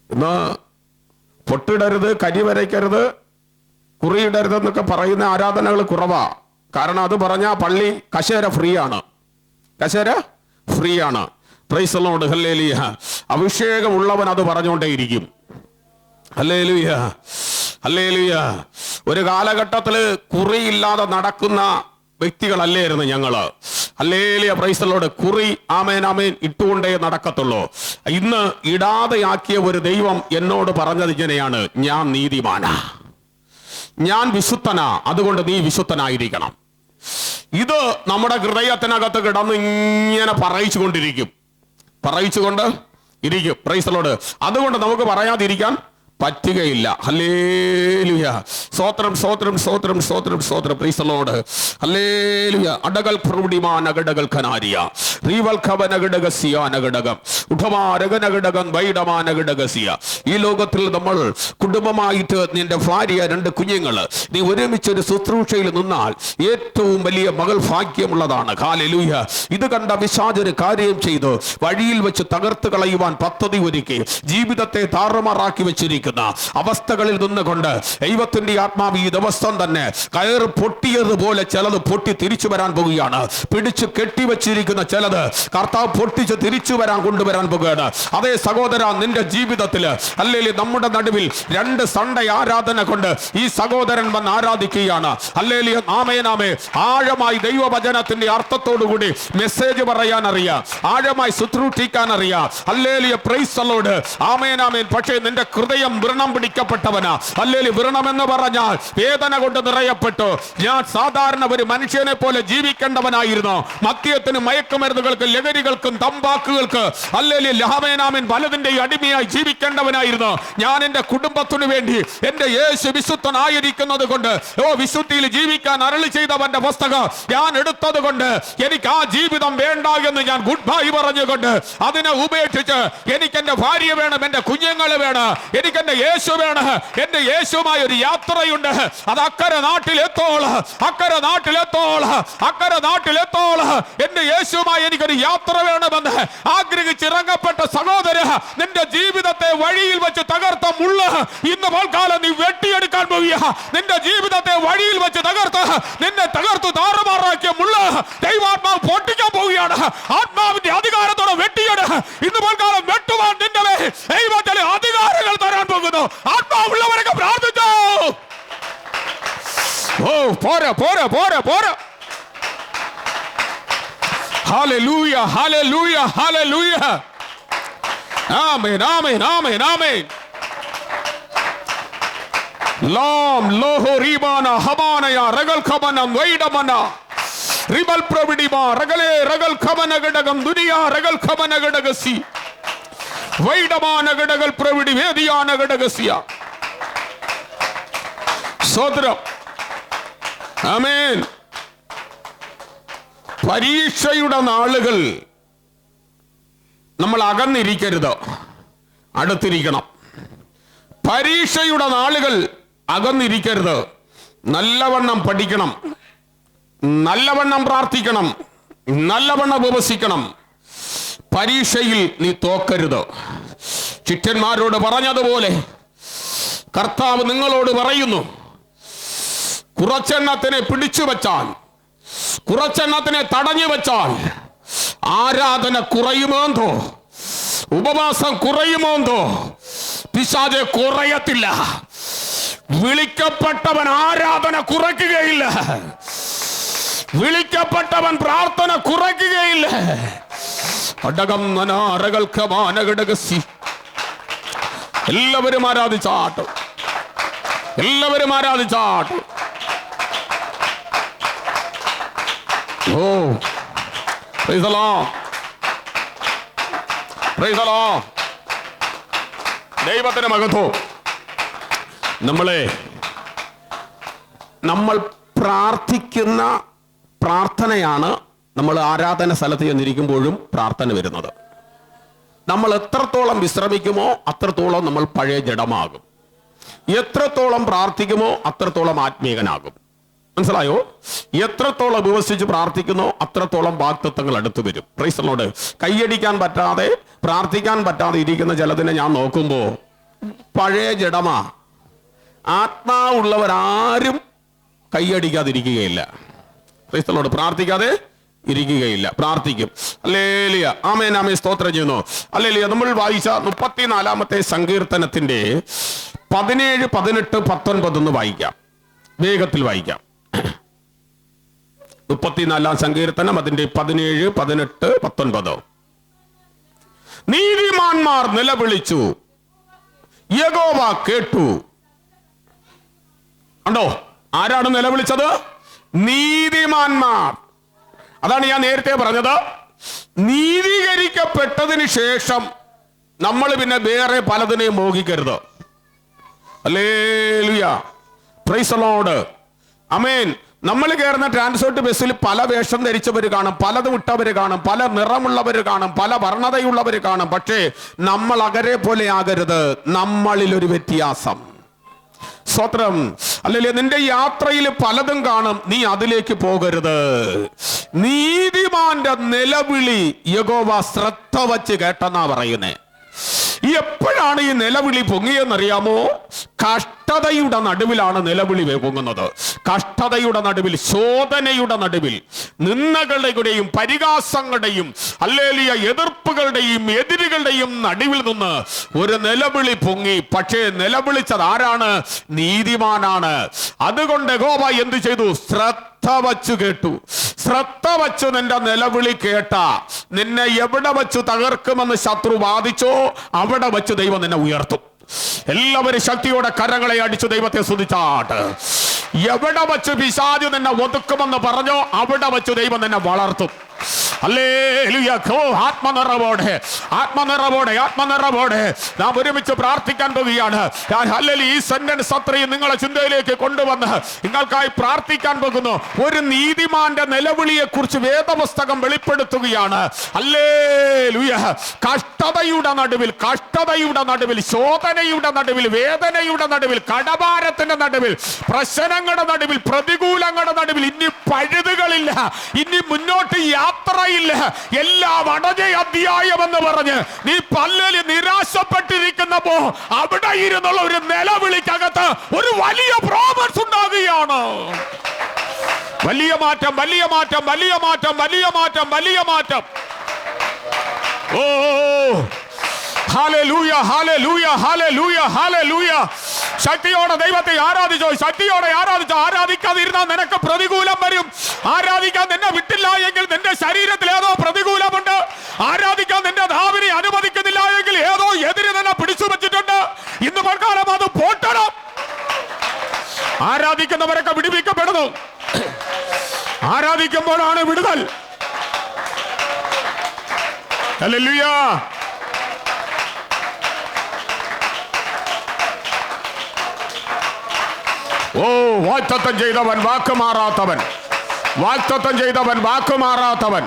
ഇന്ന് പൊട്ടിടരുത്, കരി വരയ്ക്കരുത്, കുറിയിടരുത് എന്നൊക്കെ പറയുന്ന ആരാധനകൾ കുറവാ. കാരണം അത് പറഞ്ഞാൽ പള്ളി കശേര ഫ്രീ ആണ്, കശേര ഫ്രീ ആണ്. പ്രൈസ് ദി ലോർഡ്, ഹല്ലേലൂയ. അഭിഷേകമുള്ളവൻ അത് പറഞ്ഞുകൊണ്ടേയിരിക്കും. Hallelujah, hallelujah. ഒരു കാലഘട്ടത്തിൽ കുറിയില്ലാതെ നടക്കുന്ന വ്യക്തികളല്ലായിരുന്നു ഞങ്ങള്. Hallelujah, praise the Lord. കുറി ആമേൻ ആമേൻ ഇട്ടുകൊണ്ടേ നടക്കത്തുള്ളൂ. ഇന്ന് ഇടാതെയാക്കിയ ഒരു ദൈവം എന്നോട് പറഞ്ഞത് ഇങ്ങനെയാണ്: ഞാൻ നീതിമാനാ, ഞാൻ വിശുദ്ധനാ, അതുകൊണ്ട് നീ വിശുദ്ധനായിരിക്കണം. ഇത് നമ്മുടെ ഹൃദയത്തിനകത്ത് കിടന്ന് ഇങ്ങനെ പറയിച്ചുകൊണ്ടിരിക്കും, പറയിച്ചുകൊണ്ട് ഇരിക്കും. Price the Lord. അതുകൊണ്ട് നമുക്ക് പറയാതിരിക്കാൻ പറ്റുകയില്ല. ഹല്ലേലൂയ, സ്തോത്രം സ്തോത്രം സ്തോത്രം സ്തോത്രം സ്തോത്രം. പ്രൈസ് ദി ലോർഡ്, ഹല്ലേലൂയ. അടകൽ പ്രൗഢിമാൻ അകടകൽ ഖനാരിയ റീവൽ ഖബനഗടഗസിയ നഗടകം ഉഠമാരഗനഗടകം വൈഡമാനഗടഗസിയ. ഈ ലോകത്തിൽ നമ്മൾ കുടുംബമായിട്ട് നിന്റെ ഭാര്യ, 2 കുഞ്ഞുങ്ങള്, നീ ഒരുമിച്ചൊരു ശുശ്രൂഷയിൽ നിന്നാൽ ഏറ്റവും വലിയ മകൾ ഭാഗ്യമുള്ളതാണ്. ഹല്ലേലൂയ. ഇത് കണ്ട പിശാച് കാര്യം ചെയ്തു വഴിയിൽ വെച്ച് തകർത്ത് കളയുവാൻ പദ്ധതി ഒരുക്കി ജീവിതത്തെ താറുമാറാക്കി വെച്ചിരിക്കുന്നു. അവസ്ഥകളിൽ നിന്നുകൊണ്ട് ദൈവത്തിന്റെ ആത്മാവ് ഈ ദിവസം തന്നെ കയറ് പൊട്ടിയതുപോലെ ചിലത് പൊട്ടി തിരിച്ചു വരാൻ പോവുകയാണ്. പിടിച്ചു കെട്ടിവെച്ചിരിക്കുന്ന ചിലത് കർത്താവ് പൊട്ടിച്ച് തിരിച്ചു കൊണ്ടുവരാൻ പോകുകയാണ്. അതേ സഹോദര, നിന്റെ ജീവിതത്തിൽ അല്ലെങ്കിൽ നമ്മുടെ നടുവിൽ 2 സൺഡേ ആരാധന കൊണ്ട് ഈ സഹോദരൻ വന്ന് ആരാധിക്കുകയാണ്. അല്ലെങ്കിൽ ആമേനാമേ, ആഴമായി ദൈവവചനത്തിന്റെ അർത്ഥത്തോടുകൂടി മെസ്സേജ് പറയാൻ അറിയാം, ആഴമായി ശുശ്രൂഷിക്കാൻ അറിയാം. ഹല്ലേലൂയ, പ്രൈസ് ദി ലോർഡ്, ആമേനാമേൻ. പക്ഷേ നിന്റെ ഹൃദയം വ്രണം പിടിക്കപ്പെട്ടവനാ. അല്ലെങ്കിൽ വ്രണം എന്ന് പറഞ്ഞാൽ വേദന കൊണ്ട് നിറയപ്പെട്ടു. ഞാൻ സാധാരണ ഒരു മനുഷ്യനെ പോലെ ജീവിക്കേണ്ടവനായിരുന്നു. മദ്യത്തിനും മയക്കുമരുന്നുകൾക്ക്, ലഹരികൾക്കും തമ്പാക്കുകൾക്ക് അല്ലെങ്കിൽ ലഹമേനാമൻ പലതിന്റെ അടിമയായി ജീവിക്കേണ്ടവനായിരുന്നു. ഞാൻ എന്റെ കുടുംബത്തിനു വേണ്ടി എന്റെ യേശു വിശുദ്ധനായിരിക്കുന്നത് കൊണ്ട്, വിശുദ്ധിയിൽ ജീവിക്കാൻ അരുളി ചെയ്തവന്റെ പുസ്തകം ഞാൻ എടുത്തത് കൊണ്ട് എനിക്ക് ആ ജീവിതം വേണ്ട എന്ന് ഞാൻ ഗുഡ് ബൈ പറഞ്ഞുകൊണ്ട് അതിനെ ഉപേക്ഷിച്ച് എനിക്ക് എന്റെ ഭാര്യ വേണം, എന്റെ കുഞ്ഞുങ്ങള് വേണം, എനിക്ക് എന്റെ യേശു വേണം. എന്റെ യേശുമായി ഒരു യാത്രയുണ്ട്. അത് അക്കരെ നാട്ടിലെത്തോള് എന്റെ യേശുമായി എനിക്കൊരു യാത്ര വേണമെന്ന് ആഗ്രഹിച്ചിറങ്ങപ്പെട്ട സഹോദര, നിന്റെ ജീവിതത്തെ വഴിയിൽ വെച്ച് തകർത്ത മുള്ള് ഇന്ന് പൽക്കാലം നീ വെട്ടിയെടുക്കാൻ പോവുക. നിന്റെ ജീവിതത്തെ വഴിയിൽ വെച്ച് നിന്നെ തകർത്തു താറുമാറാക്കിയ മുള്ള് ദൈവാത്മാവ് പൊട്ടിക്കാൻ പോവുകയാണ്. ആത്മാവിന്റെ അധികാരത്തോടെ വെട്ടിയെട്. ഇന്ന് പൽക്കാലം വെട്ടുവാൻ നിന്റെ ദൈവത്തിലെ അധികാരങ്ങൾ തരാൻ പോകുന്നു. ആത്മാവുള്ളവരൊക്കെ പ്രാർത്ഥിച്ചോ. ഓ പോരാ പോരാ പോരാ പോരാ. ഹല്ലേലൂയ, ഹല്ലേലൂയ, ഹല്ലേലൂയ. ആമേൻ, ആമേൻ, ആമേൻ, ആമേൻ. ലാം ലോഹോ റീബാന ഹമാനയ റഗൽ ഖമനം വൈഡമന റിബൽ പ്രവിഡിമ റഗലേ റഗൽ ഖമന ഗടകം ദുനിയ റഗൽ ഖമന ഗടഗസി വൈഡമാന ഗടഗൽ പ്രവിഡി വേദിയാന ഗടഗസിയ. സോദരം, ആമേൻ. പരീക്ഷയുടെ നാളുകൾ നമ്മൾ അകന്നിരിക്കരുത്, അടുത്തിരിക്കണം. പരീക്ഷയുടെ നാളുകൾ അകന്നിരിക്കരുത്. നല്ലവണ്ണം പഠിക്കണം, നല്ലവണ്ണം പ്രാർത്ഥിക്കണം, നല്ലവണ്ണം ഉപവസിക്കണം. പരീക്ഷയിൽ നീ തോക്കരുത്. ശിഷ്യന്മാരോട് പറഞ്ഞതുപോലെ കർത്താവ് നിങ്ങളോട് പറയുന്നു, കുറച്ചെണ്ണത്തിനെ പിടിച്ചു വച്ചാൽ, കുറച്ചെണ്ണത്തിനെ തടഞ്ഞു വച്ചാൽ ആരാധന കുറയുമോന്തോ, ഉപവാസം കുറയുമോന്തോ? പിശാചെ കുറയത്തില്ല. വിളിക്കപ്പെട്ടവൻ ആരാധന കുറയ്ക്കുകയില്ല, വിളിക്കപ്പെട്ടവൻ പ്രാർത്ഥന കുറയ്ക്കുകയില്ല. എല്ലാവരും ആരാധിച്ചാട്ടും, എല്ലാവരും ആരാധിച്ചാട്ടും. ഓ, praise the Lord, praise the Lord. ദൈവത്തിന്റെ മഹത്വം. നമ്മൾ പ്രാർത്ഥിക്കുന്ന പ്രാർത്ഥനയാണ് നമ്മൾ ആരാധന സ്ഥലത്ത് ചെന്നിരിക്കുമ്പോഴും പ്രാർത്ഥന വരുന്നത്. നമ്മൾ എത്രത്തോളം വിശ്രമിക്കുമോ അത്രത്തോളം നമ്മൾ പഴയ ജഡമാകും. എത്രത്തോളം പ്രാർത്ഥിക്കുമോ അത്രത്തോളം ആത്മീയനാകും. മനസ്സിലായോ? എത്രത്തോളം ഉപവസിച്ച് പ്രാർത്ഥിക്കുന്നോ അത്രത്തോളം വാഗ്ദത്തങ്ങൾ അടുത്ത് വരും. Price the Lord. കൈയടിക്കാൻ പറ്റാതെ, പ്രാർത്ഥിക്കാൻ പറ്റാതെ ഇരിക്കുന്ന ചിലതിനെ ഞാൻ നോക്കുമ്പോ പഴയ ജഡമാ. ആത്മാവുള്ളവരാരും കൈയടിക്കാതിരിക്കുകയില്ല. Praise the Lord. പ്രാർത്ഥിക്കാതെ ഇരിക്കുകയില്ല, പ്രാർത്ഥിക്കും. ഹല്ലേലൂയ, ആമേൻ, ആമേൻ, സ്തോത്രം ചെയ്യുന്നു. ഹല്ലേലൂയ. നമ്മൾ വായിച്ച 34-ാമത്തെ സങ്കീർത്തനത്തിന്റെ 17, 18, 19 ഒന്ന് വായിക്കാം, വേഗത്തിൽ വായിക്കാം. 34-ാം സങ്കീർത്തനം അതിന്റെ 17, 18, 19. നീതിമാന്മാർ നിലവിളിച്ചു, യഹോവ കേട്ടു. ഉണ്ടോ? ആരാണ് നിലവിളിച്ചത്? നീതിമാന്മാർ. അതാണ് ഞാൻ നേരത്തെ പറഞ്ഞത്. നീതീകരിക്കപ്പെട്ടതിന് ശേഷം നമ്മൾ പിന്നെ വേറെ പലതിനെയും മോഹിക്കരുത്. ഹല്ലേലൂയ, പ്രൈസ് ദി ലോർഡ്, ആമേൻ. നമ്മൾ കയറുന്ന ട്രാൻസ്പോർട്ട് ബസ്സിൽ പല വേഷം ധരിച്ചവർ കാണും, പലതും ഇട്ടവർ കാണും, പല നിറമുള്ളവർ കാണും, പല വർണ്ണതയുള്ളവർ കാണും. പക്ഷേ നമ്മൾ അകരെ പോലെ ആകരുത്. നമ്മളിൽ ഒരു വ്യത്യാസം. സ്വത്രം, അല്ലല്ലേ? നിന്റെ യാത്രയിൽ പലതും കാണും, നീ അതിലേക്ക് പോകരുത്. നീതിമാന്റെ നിലവിളി യഹോവ ശ്രദ്ധ വച്ച് കേട്ടെന്നാ പറയുന്നേ. എപ്പോഴാണ് ഈ നിലവിളി പൊങ്ങിയെന്നറിയാമോ? കഷ്ടതയുടെ നടുവിലാണ് നിലവിളി പൊങ്ങുന്നത്. കഷ്ടതയുടെ നടുവിൽ, ശോധനയുടെ നടുവിൽ, നിന്ദകളുടെയും പരിഹാസങ്ങളുടെയും ഹല്ലേലൂയ എതിർപ്പുകളുടെയും എതിരുകളുടെയും നടുവിൽ നിന്ന് ഒരു നിലവിളി പൊങ്ങി. പക്ഷേ നിലവിളിച്ചത് ആരാണ്? നീതിമാനാണ്. അതുകൊണ്ട് യഹോവ എന്ത് ചെയ്തു? ശ്രദ്ധ വച്ചു കേട്ടു. ശ്രദ്ധ വച്ചു നിന്റെ നിലവിളി കേട്ട നിന്നെ എവിടെ വച്ചു തകർക്കുമെന്ന് ശത്രു വാദിച്ചോ അവിടെ വച്ച് ദൈവം നിന്നെ ഉയർത്തും. എല്ലാവരും ശക്തിയോടെ കരങ്ങളെ അടിച്ചു ദൈവത്തെ സ്തുതിച്ചാട്ട്. എവിടെ വച്ച് പിശാചു നിന്നെ ഒതുക്കുമെന്ന് പറഞ്ഞോ അവിടെ വച്ച് ദൈവം നിന്നെ വളർത്തും. ഹല്ലേലൂയ. ആത്മനിറവോടെ, ആത്മനിറവോടെ, ആത്മനിറവോടെ നാം ഒരുമിച്ച് പ്രാർത്ഥിക്കാൻ പോകുകയാണ്. ഞാൻ ഹല്ലേലൂയ ഈ സെന്റൻസ് അത്രയും നിങ്ങളെ ചിന്തയിലേക്ക് കൊണ്ടുവന്ന് നിങ്ങൾക്കായി പ്രാർത്ഥിക്കാൻ പോകുന്നു. ഒരു നീതിമാന്റെ നിലവിളിയെ കുറിച്ച് വേദപുസ്തകം വെളിപ്പെടുത്തുകയാണ്. ഹല്ലേലൂയ. കഷ്ടതയുടെ നടുവിൽ, കഷ്ടതയുടെ നടുവിൽ, ശോധനയുടെ നടുവിൽ, വേദനയുടെ നടുവിൽ, കടഭാരത്തിന്റെ നടുവിൽ, പ്രശ്നങ്ങളുടെ നടുവിൽ, പ്രതികൂലങ്ങളുടെ നടുവിൽ ഇനി പഴുതുകളില്ല, ഇനി മുന്നോട്ട് യാത്രയില്ല, എല്ലാം അടഞ്ഞ അധ്യായം എന്ന് പറഞ്ഞ് നീ പല്ലിൽ നിരാശപ്പെട്ടിരിക്കുന്നപ്പോ അവിടെ ഇരുന്നുള്ള ഒരു നിലവിളിക്കകത്ത് ഒരു വലിയ പ്രോമിസ് ഉണ്ടാകുകയാണ്. വലിയ മാറ്റം, വലിയ മാറ്റം, വലിയ മാറ്റം, വലിയ മാറ്റം, വലിയ മാറ്റം. ഓ ഹല്ലേലൂയ, ഹല്ലേലൂയ, ഹല്ലേലൂയ, ഹല്ലേലൂയ. ശക്തിയോടെ ദൈവത്തെ ആരാധിച്ചോ. ശക്തിയോടെ ആരാധിച്ചോ. ആരാധിക്കാതിരുന്നാൽ നിനക്ക് പ്രതികൂലം വരും. ആരാധിക്കാൻ നിന്നെ വിട്ടില്ല എങ്കിൽ നിന്റെ ശരീരത്തിൽ ഏതോ പ്രതികൂലമുണ്ട്. ആരാധിക്കാൻ നിന്റെ നാവിനെ അനുവദിക്കുന്നില്ല എങ്കിൽ ഏതോ എതിരെ തന്നെ പിടിച്ചു വെച്ചിട്ടുണ്ട്. ഇന്ന് പ്രകാരം അത് പോട്ടണം. ആരാധിക്കുന്നവരൊക്കെ വിടുവിക്കപ്പെടുന്നു. ആരാധിക്കുമ്പോഴാണ് വിടുതൽ. ഹല്ലേലൂയ. ഓ, വാഗ്ദത്തം ചെയ്തവൻ വാക്കുമാറാത്തവൻ. വാഗ്ദത്തം ചെയ്തവൻ വാക്കുമാറാത്തവൻ.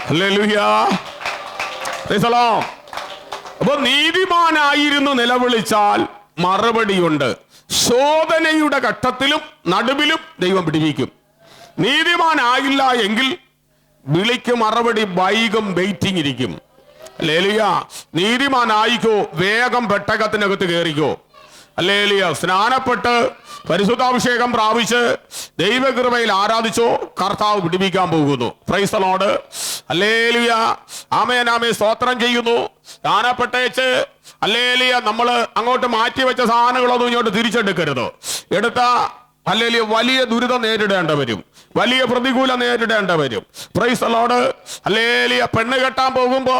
ഹല്ലേലൂയ. Praise the Lord. അപ്പൊ നീതിമാനായിരുന്നു നിലവിളിച്ചാൽ മറുപടിയുണ്ട്. ശോധനയുടെ ഘട്ടത്തിലും നടുവിലും ദൈവം പിടിപ്പിക്കും. നീതിമാനായില്ല എങ്കിൽ വിളിക്ക് മറുപടി വൈകും, വെയിറ്റിംഗ് ഇരിക്കും. ഹല്ലേലൂയ. നീതിമാനായിക്കോ, വേഗം പെട്ടകത്തിനകത്ത് കയറിക്കോ. ഹല്ലേലൂയ. സ്നാനപ്പെട്ട് പരിശുദ്ധാഭിഷേകം പ്രാപിച്ച് ദൈവകൃപയിൽ ആരാധിച്ചോ, കർത്താവ് പിടിപ്പിക്കാൻ പോകുന്നു. Price the Lord. ഹല്ലേലൂയ. ആമേൻ ആമേൻ. സ്തോത്രം ചെയ്യുന്നു. സ്നാനപ്പെട്ടേച്ച് ഹല്ലേലൂയ നമ്മൾ അങ്ങോട്ട് മാറ്റിവെച്ച സാധനങ്ങളൊന്നും ഇങ്ങോട്ട് തിരിച്ചെടുക്കരുത്. എടുത്ത ഹല്ലേലൂയ വലിയ ദുരിതം നേരിടേണ്ട വരും. വലിയ പ്രതികൂലം നേരിടേണ്ട വരും. Price the Lord. ഹല്ലേലൂയ. പെണ്ണ് കെട്ടാൻ പോകുമ്പോ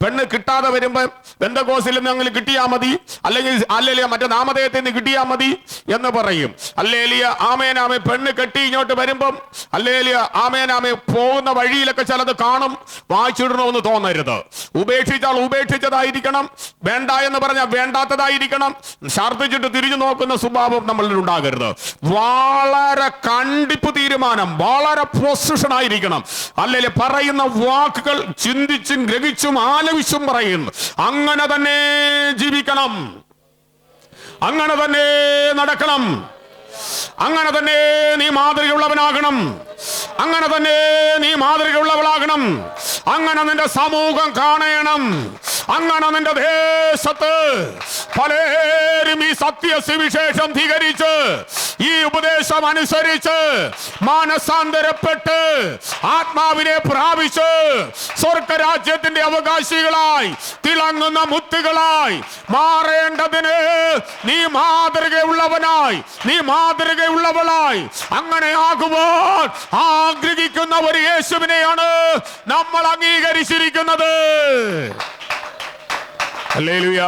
പെണ്ണ് കിട്ടാതെ വരുമ്പോ പെന്തക്കോസ്തിൽ നിന്ന് കിട്ടിയാ മതി, അല്ലെങ്കിൽ ഹല്ലേലൂയ മറ്റേ നാമധേയത്തിൽ നിന്ന് കിട്ടിയാ മതി എന്ന് പറയും. ഹല്ലേലൂയ. ആമേൻ ആമേൻ. പെണ്ണ് കെട്ടി ഇങ്ങോട്ട് വരുമ്പം ഹല്ലേലൂയ ആമേൻ ആമേൻ പോകുന്ന വഴിയിലൊക്കെ ചിലത് കാണും. വായിച്ചിടണമെന്ന് തോന്നരുത്. ഉപേക്ഷിച്ചാൽ ഉപേക്ഷിച്ചതായിരിക്കണം. വേണ്ട എന്ന് പറഞ്ഞാൽ വേണ്ടാത്തതായിരിക്കണം. ഛർദ്ദിച്ചിട്ട് തിരിഞ്ഞു നോക്കുന്ന സ്വഭാവം നമ്മളിൽ ഉണ്ടാകരുത്. വളരെ കണ്ടിപ്പ് തീരുമാനം, വളരെ പൊസിഷൻ ആയിരിക്കണം. അല്ലെങ്കിൽ പറയുന്ന വാക്കുകൾ ചിന്തിച്ചും ഗ്രഹിച്ചും ആലോചിച്ചും പറയും. അങ്ങനെ തന്നെ ജീവിക്കണം. അങ്ങനെ തന്നെ നടക്കണം. അങ്ങനെ തന്നെ നീ മാതൃകയുള്ളവനാകണം. അങ്ങനെ തന്നെ നീ മാതൃകയുള്ളവളാകണം. അങ്ങനെ നിന്റെ സമൂഹം കാണണം. അങ്ങനെ നിന്റെ ദേശത്ത് പലരും ഈ സത്യ സുവിശേഷം ധികരിച്ച് ഈ ഉപദേശം അനുസരിച്ച് മാനസാന്തരപ്പെട്ട് ആത്മാവിനെ പ്രാപിച്ച് സ്വർഗരാജ്യത്തിന്റെ അവകാശികളായി തിളങ്ങുന്ന മുത്തുകളായി മാറേണ്ടതിന് നീ മാതൃകയുള്ളവനായി, നീ മാതൃകയുള്ളവളായി അങ്ങനെ ആകുവാൻ ആഗ്രഹിക്കുന്ന ഒരു യേശുവിനെയാണ് നമ്മൾ അംഗീകരിച്ചിരിക്കുന്നത്. ഹല്ലേലൂയ.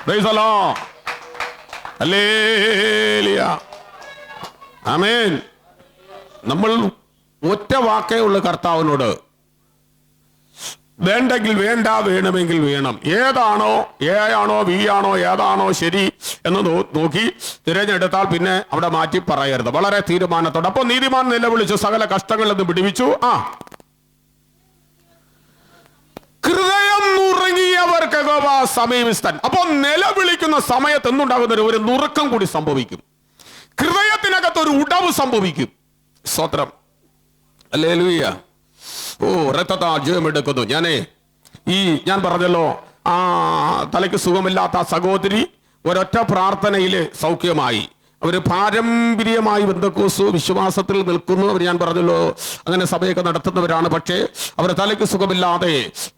Praise the Lord. ഹല്ലേലൂയ. ആമേൻ. നമ്മൾ ഒറ്റ വാക്കേ ഉള്ളൂ കർത്താവിനോട്. വേണ്ടെങ്കിൽ വേണ്ട, വേണമെങ്കിൽ വേണം. ഏതാണോ, എ ആണോ ബി ആണോ ഏതാണോ ശരി എന്ന് നോക്കി തിരഞ്ഞെടുത്താൽ പിന്നെ അവിടെ മാറ്റി പറയരുത്. വളരെ തീരുമാനത്തോടെ. അപ്പൊ നീതിമാൻ നിലവിളിച്ചു, സകല കഷ്ടങ്ങളിൽ നിന്ന് വിടുവിച്ചു. ഹൃദയം നുറുങ്ങിയവർക്ക് സമീപസ്ഥൻ. അപ്പൊ നിലവിളിക്കുന്ന സമയത്ത് എന്തുണ്ടാകുന്ന ഒരു നുറുക്കം കൂടി സംഭവിക്കും. ഹൃദയത്തിനകത്ത് ഒരു ഉടവ് സംഭവിക്കും. സ്തോത്രം. ഹല്ലേലൂയ. ഓ, രക്തത്താൽ ജയമെടുക്കുന്നു. ഞാൻ പറഞ്ഞല്ലോ, തലയ്ക്ക് സുഖമില്ലാത്ത സഹോദരി ഒരൊറ്റ പ്രാർത്ഥനയില് സൗഖ്യമായി. അവർ പാരമ്പര്യമായി ബന്ധക്കോസ് വിശ്വാസത്തിൽ നിൽക്കുന്നു. അവർ ഞാൻ പറഞ്ഞല്ലോ അങ്ങനെ സഭയൊക്കെ നടത്തുന്നവരാണ്. പക്ഷേ അവർ തലയ്ക്ക് സുഖമില്ലാതെ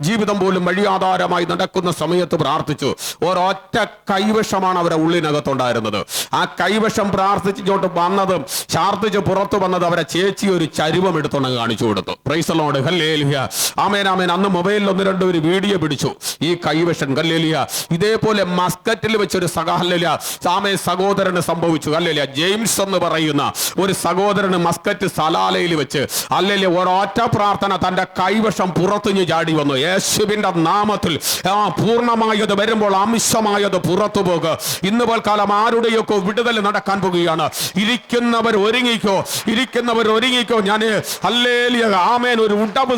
ജീവിതം പോലും വഴിയാധാരമായി നടക്കുന്ന സമയത്ത് പ്രാർത്ഥിച്ചു. ഒരൊറ്റ കൈവശമാണ് അവരുടെ ഉള്ളിനകത്തുണ്ടായിരുന്നത്. ആ കൈവശം പ്രാർത്ഥിച്ചിങ്ങോട്ട് വന്നതും ഛാർദ്ദിച്ച് പുറത്തു വന്നത് അവരെ ചേച്ചി ഒരു ചരുവം എടുത്തുകൊണ്ട് കാണിച്ചു കൊടുത്തു. Price the Lord. ഹല്ലേലൂയ. ആമേൻ ആമേൻ. അന്ന് മൊബൈലിൽ 1-2 ഒരു വീഡിയോ പിടിച്ചു. ഈ കൈവശം ഹല്ലേലൂയ ഇതേപോലെ മസ്കറ്റിൽ വെച്ചൊരു ഹല്ലേലൂയ സഹോദരന് സംഭവിച്ചു. ഹല്ലേലൂയ. ജെയിംസ് എന്ന് പറയുന്ന ഒരു സഹോദരന് മസ്കറ്റ് സലാലയിൽ വെച്ച് ഹല്ലേലൂയ ഒരൊറ്റ പ്രാർത്ഥന തന്റെ കൈവശം പുറത്തുഞ്ഞു ചാടി വന്നു. യേശുവിന്റെ നാമത്തിൽ പൂർണ്ണമായത് വരുമ്പോൾ അംശമായത് പുറത്തു പോകുക. ഇന്ന് പോൽക്കാലം ആരുടെയൊക്കെ വിടുതൽ നടക്കാൻ പോകുകയാണ്. ഇരിക്കുന്നവർ ഒരുങ്ങിക്കോ, ഇരിക്കുന്നവർ ഒരുങ്ങിക്കോ. ഞാൻ ഹല്ലേലൂയ ആമേൻ. ഒരു ഉടവ്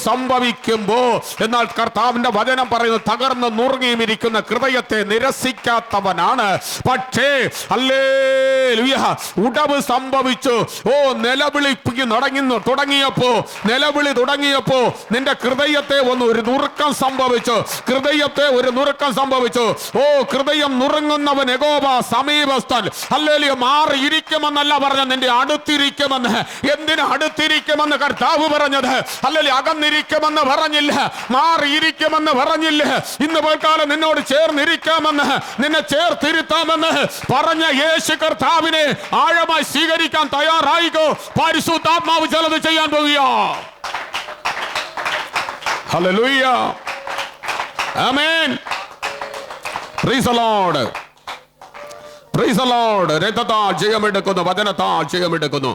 സംഭവിക്കുമ്പോൾ എന്നാൽ കർത്താവിന്റെ വചനം പറയുന്നത് തകർന്ന് നുറുങ്ങിയും ഇരിക്കുന്ന ഹൃദയത്തെ നിരസിക്കാത്തവനാണ്. പക്ഷേ ഹല്ലേലൂയ ഉടവ് സംഭവിച്ചു. നിലവിളി തുടങ്ങിയപ്പോ നിന്റെ ഹൃദയത്തെ ഒരു നുറുക്കം സംഭവിച്ചു. ഹൃദയം നുറുങ്ങുന്നവൻ യഹോവ സമീപസ്ഥൻ. ഹല്ലേലൂയ. മാറിയിരിക്കുമെന്നല്ല പറഞ്ഞ, നിന്റെ അടുത്തിരിക്കുമെന്ന്. എന്തിനാ അടുത്തിരിക്കണം? അടുത്തിരിക്കുമെന്ന് കർത്താവ് പറഞ്ഞത്, അല്ലെങ്കിൽ അകന്നിരിക്കുമെന്ന് പറഞ്ഞില്ല, മാറിയിരിക്കുമെന്ന് പറഞ്ഞില്ല. ഇന്ന് പോൽക്കാലം നിന്നോട് ചേർന്നിരിക്കാമെന്ന്, നിന്നെ ചേർത്തിരുത്താമെന്ന് പറഞ്ഞ യേശു കർത്താവിനെ ആഴമായി സ്വീകരിക്കാൻ തയ്യാറായിക്കോ. പരിശുദ്ധാത്മാവ് ചിലത് ചെയ്യാൻ പോകുക. Hallelujah, amen, price the Lord, praise the Lord. രക്തത്താൽ ജയമെടുക്കുന്നു, വചനത്താൽ ജയമെടുക്കുന്നു.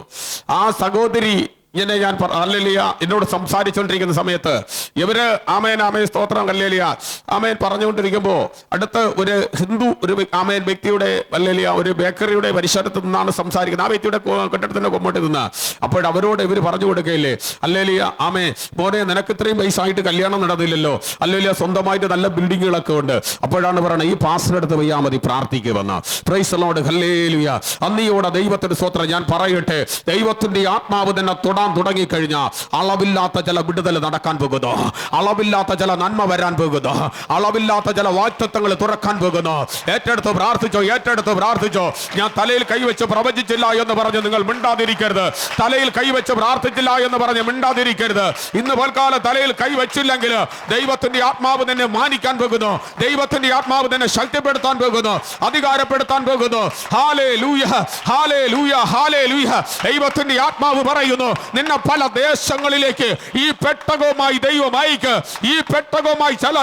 ആ സഹോദരി ഇങ്ങനെ ഞാൻ ഹല്ലേലൂയ എന്നോട് സംസാരിച്ചുകൊണ്ടിരിക്കുന്ന സമയത്ത് ഇവര് ആമേൻ ആമേൻ സ്തോത്രം ഹല്ലേലൂയ ആമേൻ പറഞ്ഞുകൊണ്ടിരിക്കുമ്പോൾ അടുത്ത് ഒരു ഹിന്ദു ഒരു ആമേൻ വ്യക്തിയുടെ ഹല്ലേലൂയ ഒരു ബേക്കറിയുടെ പരിസരത്ത് നിന്നാണ് സംസാരിക്കുന്നത്. ആ വ്യക്തിയുടെ കെട്ടിടത്തിന്റെ കൊമ്പോട്ട് നിന്ന് അപ്പോൾ അവരോട് ഇവർ പറഞ്ഞു കൊടുക്കുകയില്ലേ, ഹല്ലേലൂയ ആമേൻ മോനെ നിനക്ക് ഇത്രയും വയസ്സായിട്ട് കല്യാണം നടന്നില്ലല്ലോ, ഹല്ലേലൂയ സ്വന്തമായിട്ട് നല്ല ബിൽഡിങ്ങുകളൊക്കെ ഉണ്ട്. അപ്പോഴാണ് പറയുന്നത് ഈ പാസ്റ്റർ അടുത്ത് വയ്യാ മതി പ്രാർത്ഥിക്കുമെന്ന്. പ്രൈസ് ദി ലോർഡ്, ഹല്ലേലൂയ. അന്നിയോടെ ദൈവത്തിന്റെ സ്തോത്രം ഞാൻ പറയട്ടെ, ദൈവത്തിന്റെ ആത്മാവ് തന്നെ തൊടാൻ തുടങ്ങിക്കഴിഞ്ഞാൽ അളവില്ലാത്ത ചില വിടുതൽ നടക്കാൻ പോകുന്നു, അളവില്ലാത്ത ചില നന്മ വരാൻ പോകുന്നു, അളവില്ലാത്ത ചില വാഗ്ദത്തങ്ങൾ തുറക്കാൻ പോകുന്നു. ഏറ്റെടുത്ത് പ്രാർത്ഥിച്ചോ, ഏറ്റെടുത്ത് പ്രാർത്ഥിച്ചോ. ഞാൻ തലയിൽ കൈവച്ച് പ്രവചിച്ചില്ല എന്ന് പറഞ്ഞ് നിങ്ങൾ മിണ്ടാതിരിക്കരുത്. തലയിൽ കൈവച്ച് പ്രാർത്ഥിച്ചില്ല എന്ന് പറഞ്ഞ് മിണ്ടാതിരിക്കരുത്. ഇന്ന് പോൽക്കാലം തലയിൽ കൈവച്ചില്ലെങ്കിൽ ദൈവത്തിന്റെ ആത്മാവ് നിന്നെ മാനിക്കാൻ പോകുന്നു, ദൈവത്തിന്റെ ആത്മാവ് നിന്നെ ശക്തിപ്പെടുത്താൻ പോകുന്നു, അധികാരപ്പെടുത്താൻ പോകുന്നു. ഹല്ലേലൂയ, ഹല്ലേലൂയ, ഹല്ലേലൂയ. ദൈവത്തിന്റെ ആത്മാവ് പറയുന്നു, നിന്നെ പല ദേശങ്ങളിലേക്ക് ഈ പെട്ടകവുമായി ദൈവം അയക്ക്. ഈ പെട്ടകവുമായി ചില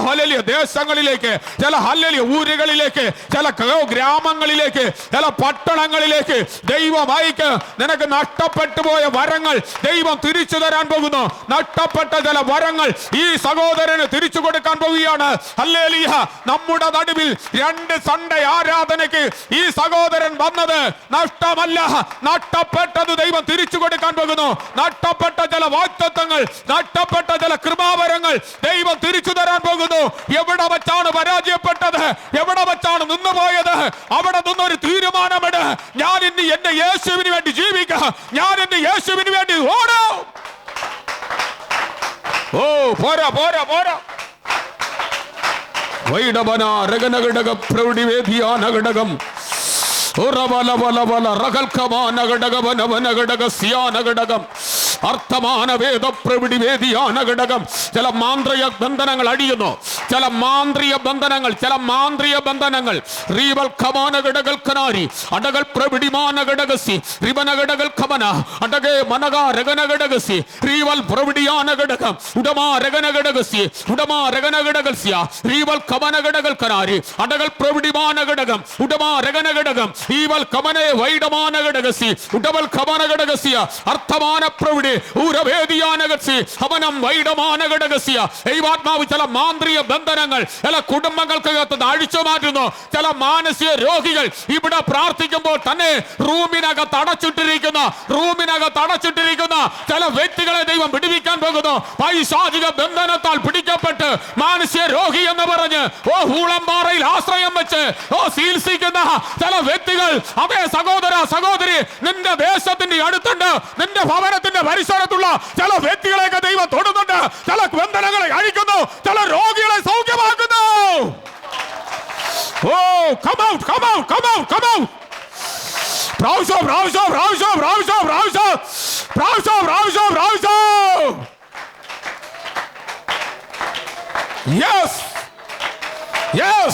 ഹല്ലേലൂയ ദേശങ്ങളിലേക്ക്, ചില ഹല്ലേലൂയ ഊരുകളിലേക്ക്, ചില ഗ്രാമങ്ങളിലേക്ക്, ചില പട്ടണങ്ങളിലേക്ക് ദൈവം അയക്ക്. നിനക്ക് നഷ്ടപ്പെട്ടു പോയ വരങ്ങൾ ദൈവം തിരിച്ചു തരാൻ പോകുന്നു. നഷ്ടപ്പെട്ട ചില വരങ്ങൾ ഈ സഹോദരന് തിരിച്ചു കൊടുക്കാൻ പോവുകയാണ്. ഹല്ലേലൂയ. നമ്മുടെ നടുവിൽ 2 സൺഡേ ആരാധനയ്ക്ക് ഈ സഹോദരൻ വന്നത് നഷ്ടമല്ല, നഷ്ടപ്പെട്ടത് ദൈവം തിരിച്ചു കൊടുക്കാൻ പോകുന്നു. നഷ്ടപ്പെട്ട ചില വാഗ്ദത്തങ്ങൾ, നഷ്ടപ്പെട്ട ചില കൃപാവരങ്ങൾ ദൈവം തിരിച്ചു തരാൻ പോകുന്നു. എവിടെ വച്ചാണ് പരാജയപ്പെട്ടത്, എവിടെ വച്ചാണ് നിന്നുപോയത്, അവിടെ നിന്നൊരു തീരുമാനമെട്. ഞാൻ ഇന്ന് എന്റെ യേശുവിന് വേണ്ടി ജീവിക്കുക, ഞാൻ എന്റെ യേശുവിന് വേണ്ടി ഓടും. ഓ പോരാ പോരാ പോരാ. വൈഡബന രഗനഘടക പ്രൗഢിവേദിയാനഘടകം അർത്ഥമാന വേദ പ്രവിടി വേദിയാന ഘടകം. ചില മാന്ത്രിക ബന്ധനങ്ങൾ അടിയുന്നു, ചില മാന്ത്രിക ബന്ധനങ്ങൾ, ചില മാന്ത്രിക ബന്ധനങ്ങൾ. റീവൽ ഖമാന ഘടകൽ ഖനാരി അടകൽ പ്രവിടിമാന ഘടകസി റിബന ഘടകൽ ഖമന അടകെ മനഗ രഗന ഘടകസി റീവൽ പ്രവിടിയാന ഘടകം ഉടമാ രഗന ഘടകസി ഉടമാ രഗന ഘടകസ്യ റീവൽ ഖമന ഘടകൽ ഖനാരി അടകൽ പ്രവിടിമാന ഘടകം ഉടമാ രഗന ഘടകം ഈവൽ ഖമനെ വൈഡമാന ഘടകസി ഉടവൽ ഖമന ഘടകസ്യ അർത്ഥമാന പ്രവിടി ഊരവേദിയാനകസി അവനം വൈഡമാന ഘടകസ്യ. ദൈവാത്മാവ് ചില മാന്ത്രിക ബന്ധനങ്ങൾ ചില കുടുംബങ്ങൾക്കകത്ത് അഴിച്ചു മാറ്റുന്നു. ചില മാനസിക രോഗികൾ ഇവിടെ പ്രാർത്ഥിക്കുമ്പോൾ തന്നെ റൂമിനകത്ത് അടച്ചിട്ടിരിക്കുന്ന ചില വ്യക്തികളെ ദൈവം വിടുവിക്കാൻ പോകുന്നു. പൈശാചിക ബന്ധനത്താൽ പിടിക്കപ്പെട്ട് മാനസിക രോഗി എന്ന് പറഞ്ഞ് ഹൂളംപാറയിൽ ആശ്രയം വെച്ച് ചികിത്സിക്കുന്ന ചില വ്യക്തികൾ, അതേ സഹോദര സഹോദരി, നിന്റെ ദേശത്തിന്റെ അടുത്തുണ്ട്, നിന്റെ ഭവനത്തിന്റെ പരിസരത്തുള്ള ചില വ്യക്തികളെയൊക്കെ ദൈവം തൊടുന്നുണ്ട്. ചില ബന്ധനങ്ങളെ അഴിക്കുന്നു, ചില രോഗികളെ സൗഖ്യമാക്കുന്നു. ഓ come out, come out, come out, come out. പ്രാവശ്യം പ്രാവശ്യം പ്രാവശ്യം പ്രാവശ്യം പ്രാവശ്യം പ്രാവശ്യം പ്രാവശ്യം പ്രാവശ്യം. Yes, yes.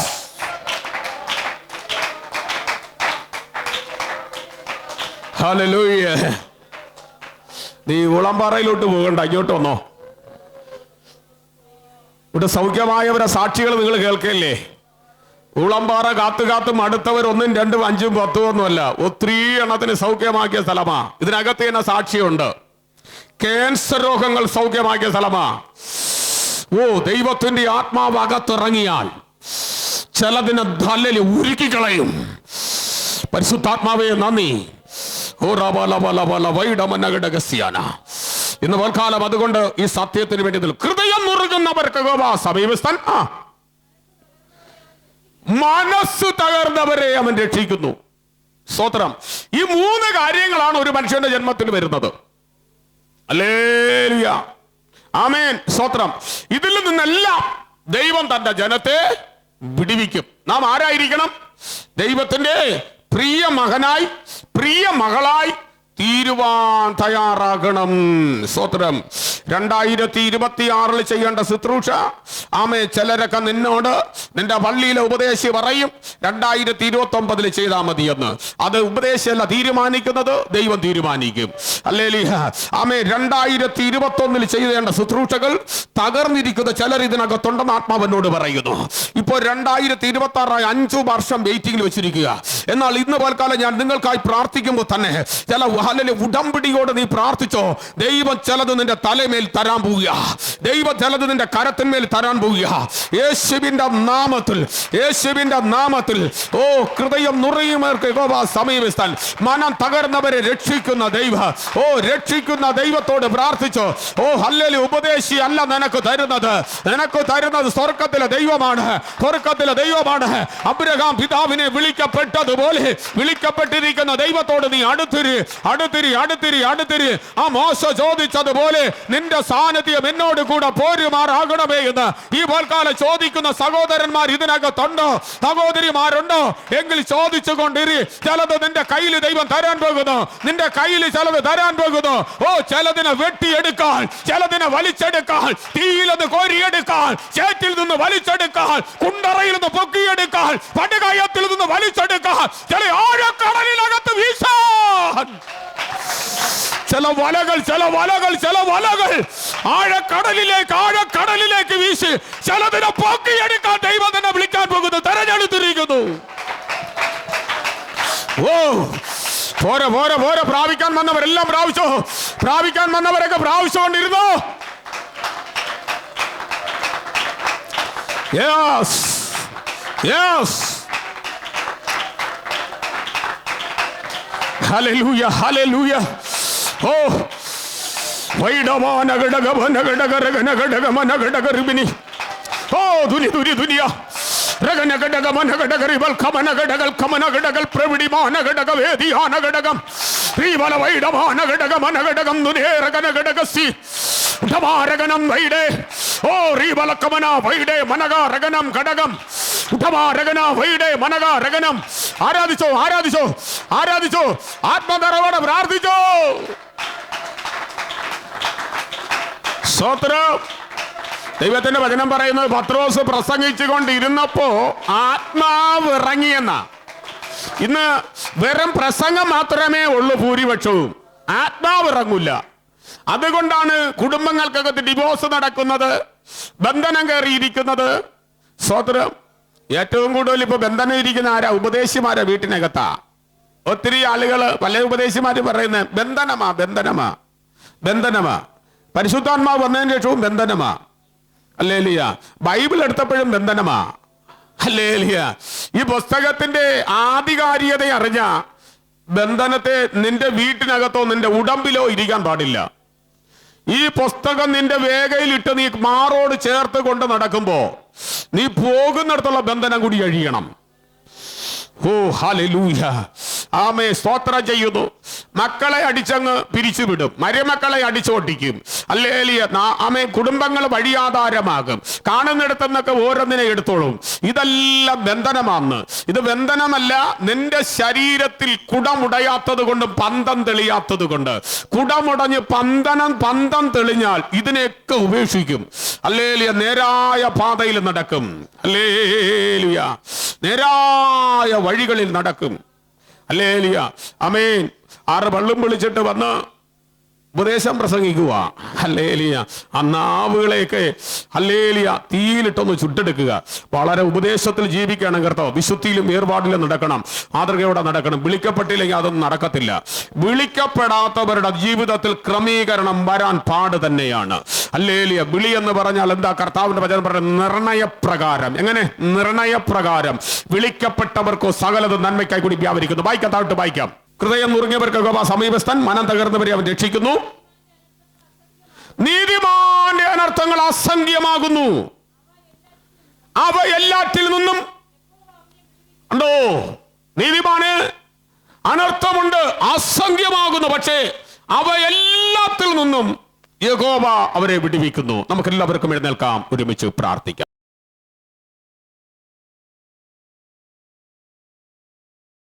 Hallelujah. നീ ഉളമ്പാറയിലോട്ട് പോകണ്ട, ഇങ്ങോട്ട് വന്നോ. ഇവിടെ സൗഖ്യമായവരെ സാക്ഷികൾ നിങ്ങൾ കേൾക്കല്ലേ? ഉളമ്പാറ കാത്തു മടുത്തവർ 1, 2, 5, 10 ഒന്നുമല്ല, ഒത്തിരി എണ്ണത്തിന് സൗഖ്യമാക്കിയ സ്ഥലമാ. ഇതിനകത്ത് തന്നെ സാക്ഷിയുണ്ട്. ക്യാൻസർ രോഗങ്ങൾ സൗഖ്യമാക്കിയ സ്ഥലമാ. ഓ ദൈവത്തിന്റെ ആത്മാവ് അകത്തിറങ്ങിയാൽ ചിലതിനെ തല്ലലി ഉരുക്കിക്കളയും. പരിശുദ്ധാത്മാവേ നന്ദി. ഇന്ന് വൽക്കാലം അതുകൊണ്ട് ഈ സത്യത്തിന് വേണ്ടി ഹൃദയം മുറുകുന്നവർക്ക് സമീപസ്ഥൻ, മനസ്സ് തകർന്നവരെ അവൻ രക്ഷിക്കുന്നു. സ്തോത്രം. ഈ 3 കാര്യങ്ങളാണ് ഒരു മനുഷ്യന്റെ ജന്മത്തിൽ വരുന്നത്. ഹല്ലേലൂയ, ആമേൻ, സ്തോത്രം. ഇതിൽ നിന്നെല്ലാം ദൈവം തന്റെ ജനത്തെ വിടുവിക്കും. നാം ആരായിരിക്കണം? ദൈവത്തിന്റെ പ്രിയ മകനായി പ്രിയ മകളായി തീരുവാൻ തയ്യാറാകണം. സ്തോത്രം. 2026 ചെയ്യേണ്ട ശുശ്രൂഷ, ആമേ, ചിലരൊക്കെ നിന്നോട് നിന്റെ പള്ളിയിലെ ഉപദേശി പറയും 2029 ചെയ്താൽ മതിയെന്ന്. അത് ഉപദേശമല്ല തീരുമാനിക്കുന്നത്, ദൈവം തീരുമാനിക്കും. ഹല്ലേലൂയ. ആമേ, 2021 ചെയ്യേണ്ട ശുശ്രൂഷകൾ തകർന്നിരിക്കുന്ന ചിലർ ഇതിനകത്തുണ്ടെന്ന് ആത്മാവനോട് പറയുന്നു. ഇപ്പോൾ 2026 5 വർഷം വെയിറ്റിംഗിൽ വെച്ചിരിക്കുക. എന്നാൽ ഇന്ന് പോൽക്കാലം ഞാൻ നിങ്ങൾക്കായി പ്രാർത്ഥിക്കുമ്പോൾ തന്നെ ചില ഉടമ്പടിയോട് നീ പ്രാർത്ഥിച്ചോ, ദൈവം ചിലത് നിന്റെ തലമേൽ തരാൻ പോവുക. ദൈവം ചിലത് നിന്റെ കരത്തിന്മേൽ തരാൻ പോവുക. യേശുവിന്റെ നാമത്തിൽ, യേശുവിന്റെ നാമത്തിൽ. ഓ, ഹൃദയം നുറിയുമവർക്ക് യഹോവ സമീപസ്ഥൻ. മനം തകർന്നവരെ രക്ഷിക്കുന്ന ദൈവ. ഓ, രക്ഷിക്കുന്ന ദൈവത്തോട് പ്രാർത്ഥിച്ചോ. ഓ, ഹല്ലേലൂയ. ഉപദേശി അല്ല നിനക്ക് തരുന്നത്, നിനക്ക് തരുന്നത് സ്വർഗ്ഗത്തിലെ ദൈവമാണ്, സ്വർഗ്ഗത്തിലെ ദൈവമാണ്. അബ്രഹാം പിതാവിനെ വിളിക്കപ്പെട്ടതുപോലെ വിളിക്കപ്പെട്ടിരിക്കുന്ന ദൈവത്തോട് നീ അടുത്തിരി, അടുത്തിരി, അടുത്തിരി, അടുത്തിരി. ആ മോശ ചോദിച്ചതുപോലെ നിന്റെ സാന്നിധ്യം എന്നോട് കൂടെ പോരുമാറാകണമേ എന്ന് ഈ പോൽക്കാലം ചോദിക്കുന്ന സഹോദരന്മാർ ഇതിനകത്തുണ്ടോ, സഹോദരിമാരുണ്ടോ? എങ്കിൽ ചോദിച്ചു കൊണ്ടിരി. ചിലത് നിന്റെ കയ്യിൽ ദൈവം തരാൻ പോകുന്നു, നിന്റെ കയ്യിൽ ചിലത് തരാൻ പോകുന്നു. ഓ, ചിലതിനെ വെട്ടിയെടുക്കാൻ, ചിലതിനെ വലിച്ചെടുക്കാൻ, തീയിൽ നിന്ന് കോരിയെടുക്കാൻ, ചേറ്റിൽ നിന്ന് വലിച്ചെടുക്കാൻ, കുണ്ടറയിൽ നിന്ന് പൊക്കിയെടുക്കാൻ, പടുകയത്തിൽ നിന്ന് വലിച്ചെടുക്കാൻ, ചില ആഴക്കടലിനകത്ത് വീശാൻ. ചില വലകൾ, ചില വലകൾ, ചില വലകൾ ആഴക്കടലിലേക്ക്, ആഴക്കടലിലേക്ക് വീശി ചിലതിനെ പൊക്കിയെടുക്കാൻ ദൈവം തന്നെ വിളിക്കാൻ പോകുന്നു, തെരഞ്ഞെടുത്തിരിക്കുന്നു. ഓ, പോരെ പോരെ പോരെ. പ്രാപിക്കാൻ വന്നവരെല്ലാം പ്രാപിച്ചോ, പ്രാപിക്കാൻ വന്നവരൊക്കെ പ്രാപിച്ചുകൊണ്ടിരുന്നു. Yes, yes. ഹല്ലേലൂയ, ഹല്ലേലൂയ. ഓ, വൈഡമാന ഘടകമന ഘടകരഗന ഘടകമന ഘടകരിബിനി. ഓ, ദുനി ദുനി ദുനിയ രഗന ഘടകമന ഘടകരിബൽ കമന ഘടകൽ കമന ഘടകൽ പ്രവിഡിമാന ഘടക വേദിയാന ഘടകം ശ്രീവല വൈഡമാന ഘടകമന ഘടകം ദുനിരഗന ഘടകസി ഉഠമാരഗനം വൈഡേ. ഓ, റീവല കമന വൈഡേ മനഗ രഗനം ഘടകം ഉഠമാരഗന വൈഡേ മനഗ രഗനം. ആരാധിച്ചോ, ആരാധിച്ചോ, ആരാധിച്ചോ. ആത്മനിറവോടെ പ്രാർത്ഥിച്ചോ. സ്തോത്രം. ദൈവത്തിന്റെ വചനം പറയുന്നത് പത്രോസ് പ്രസംഗിച്ചു കൊണ്ടിരുന്നപ്പോ ആത്മാവ് ഇറങ്ങിയെന്ന. ഇന്ന് വെറും പ്രസംഗം മാത്രമേ ഉള്ളൂ ഭൂരിപക്ഷവും, ആത്മാവ് ഇറങ്ങില്ല. അതുകൊണ്ടാണ് കുടുംബങ്ങൾക്കകത്ത് ഡിവോഴ്സ് നടക്കുന്നത്, ബന്ധനം കയറിയിരിക്കുന്നത്. സ്തോത്രം. ഏറ്റവും കൂടുതൽ ഇപ്പൊ ബന്ധനം ഇരിക്കുന്ന ആരാ? ഉപദേശിമാരാ, വീട്ടിനകത്താ. ഒത്തിരി ആളുകൾ, പല ഉപദേശിമാര് പറയുന്നത് ബന്ധനമാ, ബന്ധനമാ, ബന്ധനമാ. പരിശുദ്ധാത്മാവ് വന്നതിന് ശേഷവും ബന്ധനമാ. ഹല്ലേലൂയ. ബൈബിൾ എടുത്തപ്പോഴും ബന്ധനമാ. ഹല്ലേലൂയ. ഈ പുസ്തകത്തിന്റെ ആധികാരികത അറിഞ്ഞ ബന്ധനത്തെ നിന്റെ വീട്ടിനകത്തോ നിന്റെ ഉടമ്പിലോ ഇരിക്കാൻ പാടില്ല. ഈ പുസ്തകം നിന്റെ വേഗയിലിട്ട് നീ മാറോട് ചേർത്ത് കൊണ്ട് നടക്കുമ്പോ നീ പോകുന്നിടത്തുള്ള ബന്ധനം കൂടി അഴിയണം. ഓ, ഹല്ലേലൂയ. ആമേ, സ്തോത്രം ചെയ്യുന്നു. മക്കളെ അടിച്ചങ്ങ് പിരിച്ചുവിടും, മരുമക്കളെ അടിച്ചോട്ടിക്കും. ഹല്ലേലൂയ. ആമേ, കുടുംബങ്ങൾ വഴിയാധാരമാകും. കാണുന്നിടത്തുനിന്നൊക്കെ ഓരോന്നിനെ എടുത്തോളും. ഇതെല്ലാം ബന്ധനമാണെന്ന്. ഇത് ബന്ധനമല്ല, നിന്റെ ശരീരത്തിൽ കുടമുടയാത്തത് കൊണ്ട്, പന്തം തെളിയാത്തത് കൊണ്ട്. കുടമുടഞ്ഞ് പന്തം തെളിഞ്ഞാൽ ഇതിനെയൊക്കെ ഉപേക്ഷിക്കും. ഹല്ലേലൂയ. നേരായ പാതയിൽ നടക്കും. ഹല്ലേലൂയ. നേരായ വഴികളിൽ നടക്കും. ഹല്ലേലൂയ. ആമേൻ. 6 പള്ളും വിളിച്ചിട്ട് വന്ന് ഉപദേശം പ്രസംഗിക്കുക. ഹല്ലേലൂയ. ആ നാവുകളെയൊക്കെ ഹല്ലേലൂയ തീയിലിട്ടൊന്ന് ചുട്ടെടുക്കുക. വളരെ ഉപദേശത്തിൽ ജീവിക്കണം കർത്താവ്. വിശുദ്ധിയിലും ഏർപാടിലും നടക്കണം, മാതൃകയോടെ നടക്കണം. വിളിക്കപ്പെട്ടില്ലെങ്കിൽ അതൊന്നും നടക്കത്തില്ല. വിളിക്കപ്പെടാത്തവരുടെ ജീവിതത്തിൽ ക്രമീകരണം വരാൻ പാട് തന്നെയാണ്. ഹല്ലേലൂയ. വിളി എന്ന് പറഞ്ഞാൽ എന്താ? കർത്താവിന്റെ വചനം പറയുന്നത് നിർണയപ്രകാരം. എങ്ങനെ? നിർണയപ്രകാരം വിളിക്കപ്പെട്ടവർക്കോ സകലതും നന്മയ്ക്കായി കൂടി വ്യാപരിക്കുന്നു. വായിക്കാം, താഴോട്ട് വായിക്കാം. ഹൃദയം നുറുങ്ങിയവർക്ക് യഹോവ സമീപസ്ഥൻ, മനം തകർന്നവരെ അവൻ രക്ഷിക്കുന്നു. നീതിമാന്റെ അനർത്ഥങ്ങൾ അസംഖ്യമാകുന്നു, അവ എല്ലാറ്റിൽ നിന്നും ഉണ്ടോ? നീതിമാന് അനർത്ഥമുണ്ട്, അസംഖ്യമാകുന്നു, പക്ഷേ അവ എല്ലാത്തിൽ നിന്നും യഹോവ അവരെ വിടുവിക്കുന്നു. നമുക്ക് എല്ലാവർക്കും എഴുന്നേൽക്കാം, ഒരുമിച്ച് പ്രാർത്ഥിക്കാം.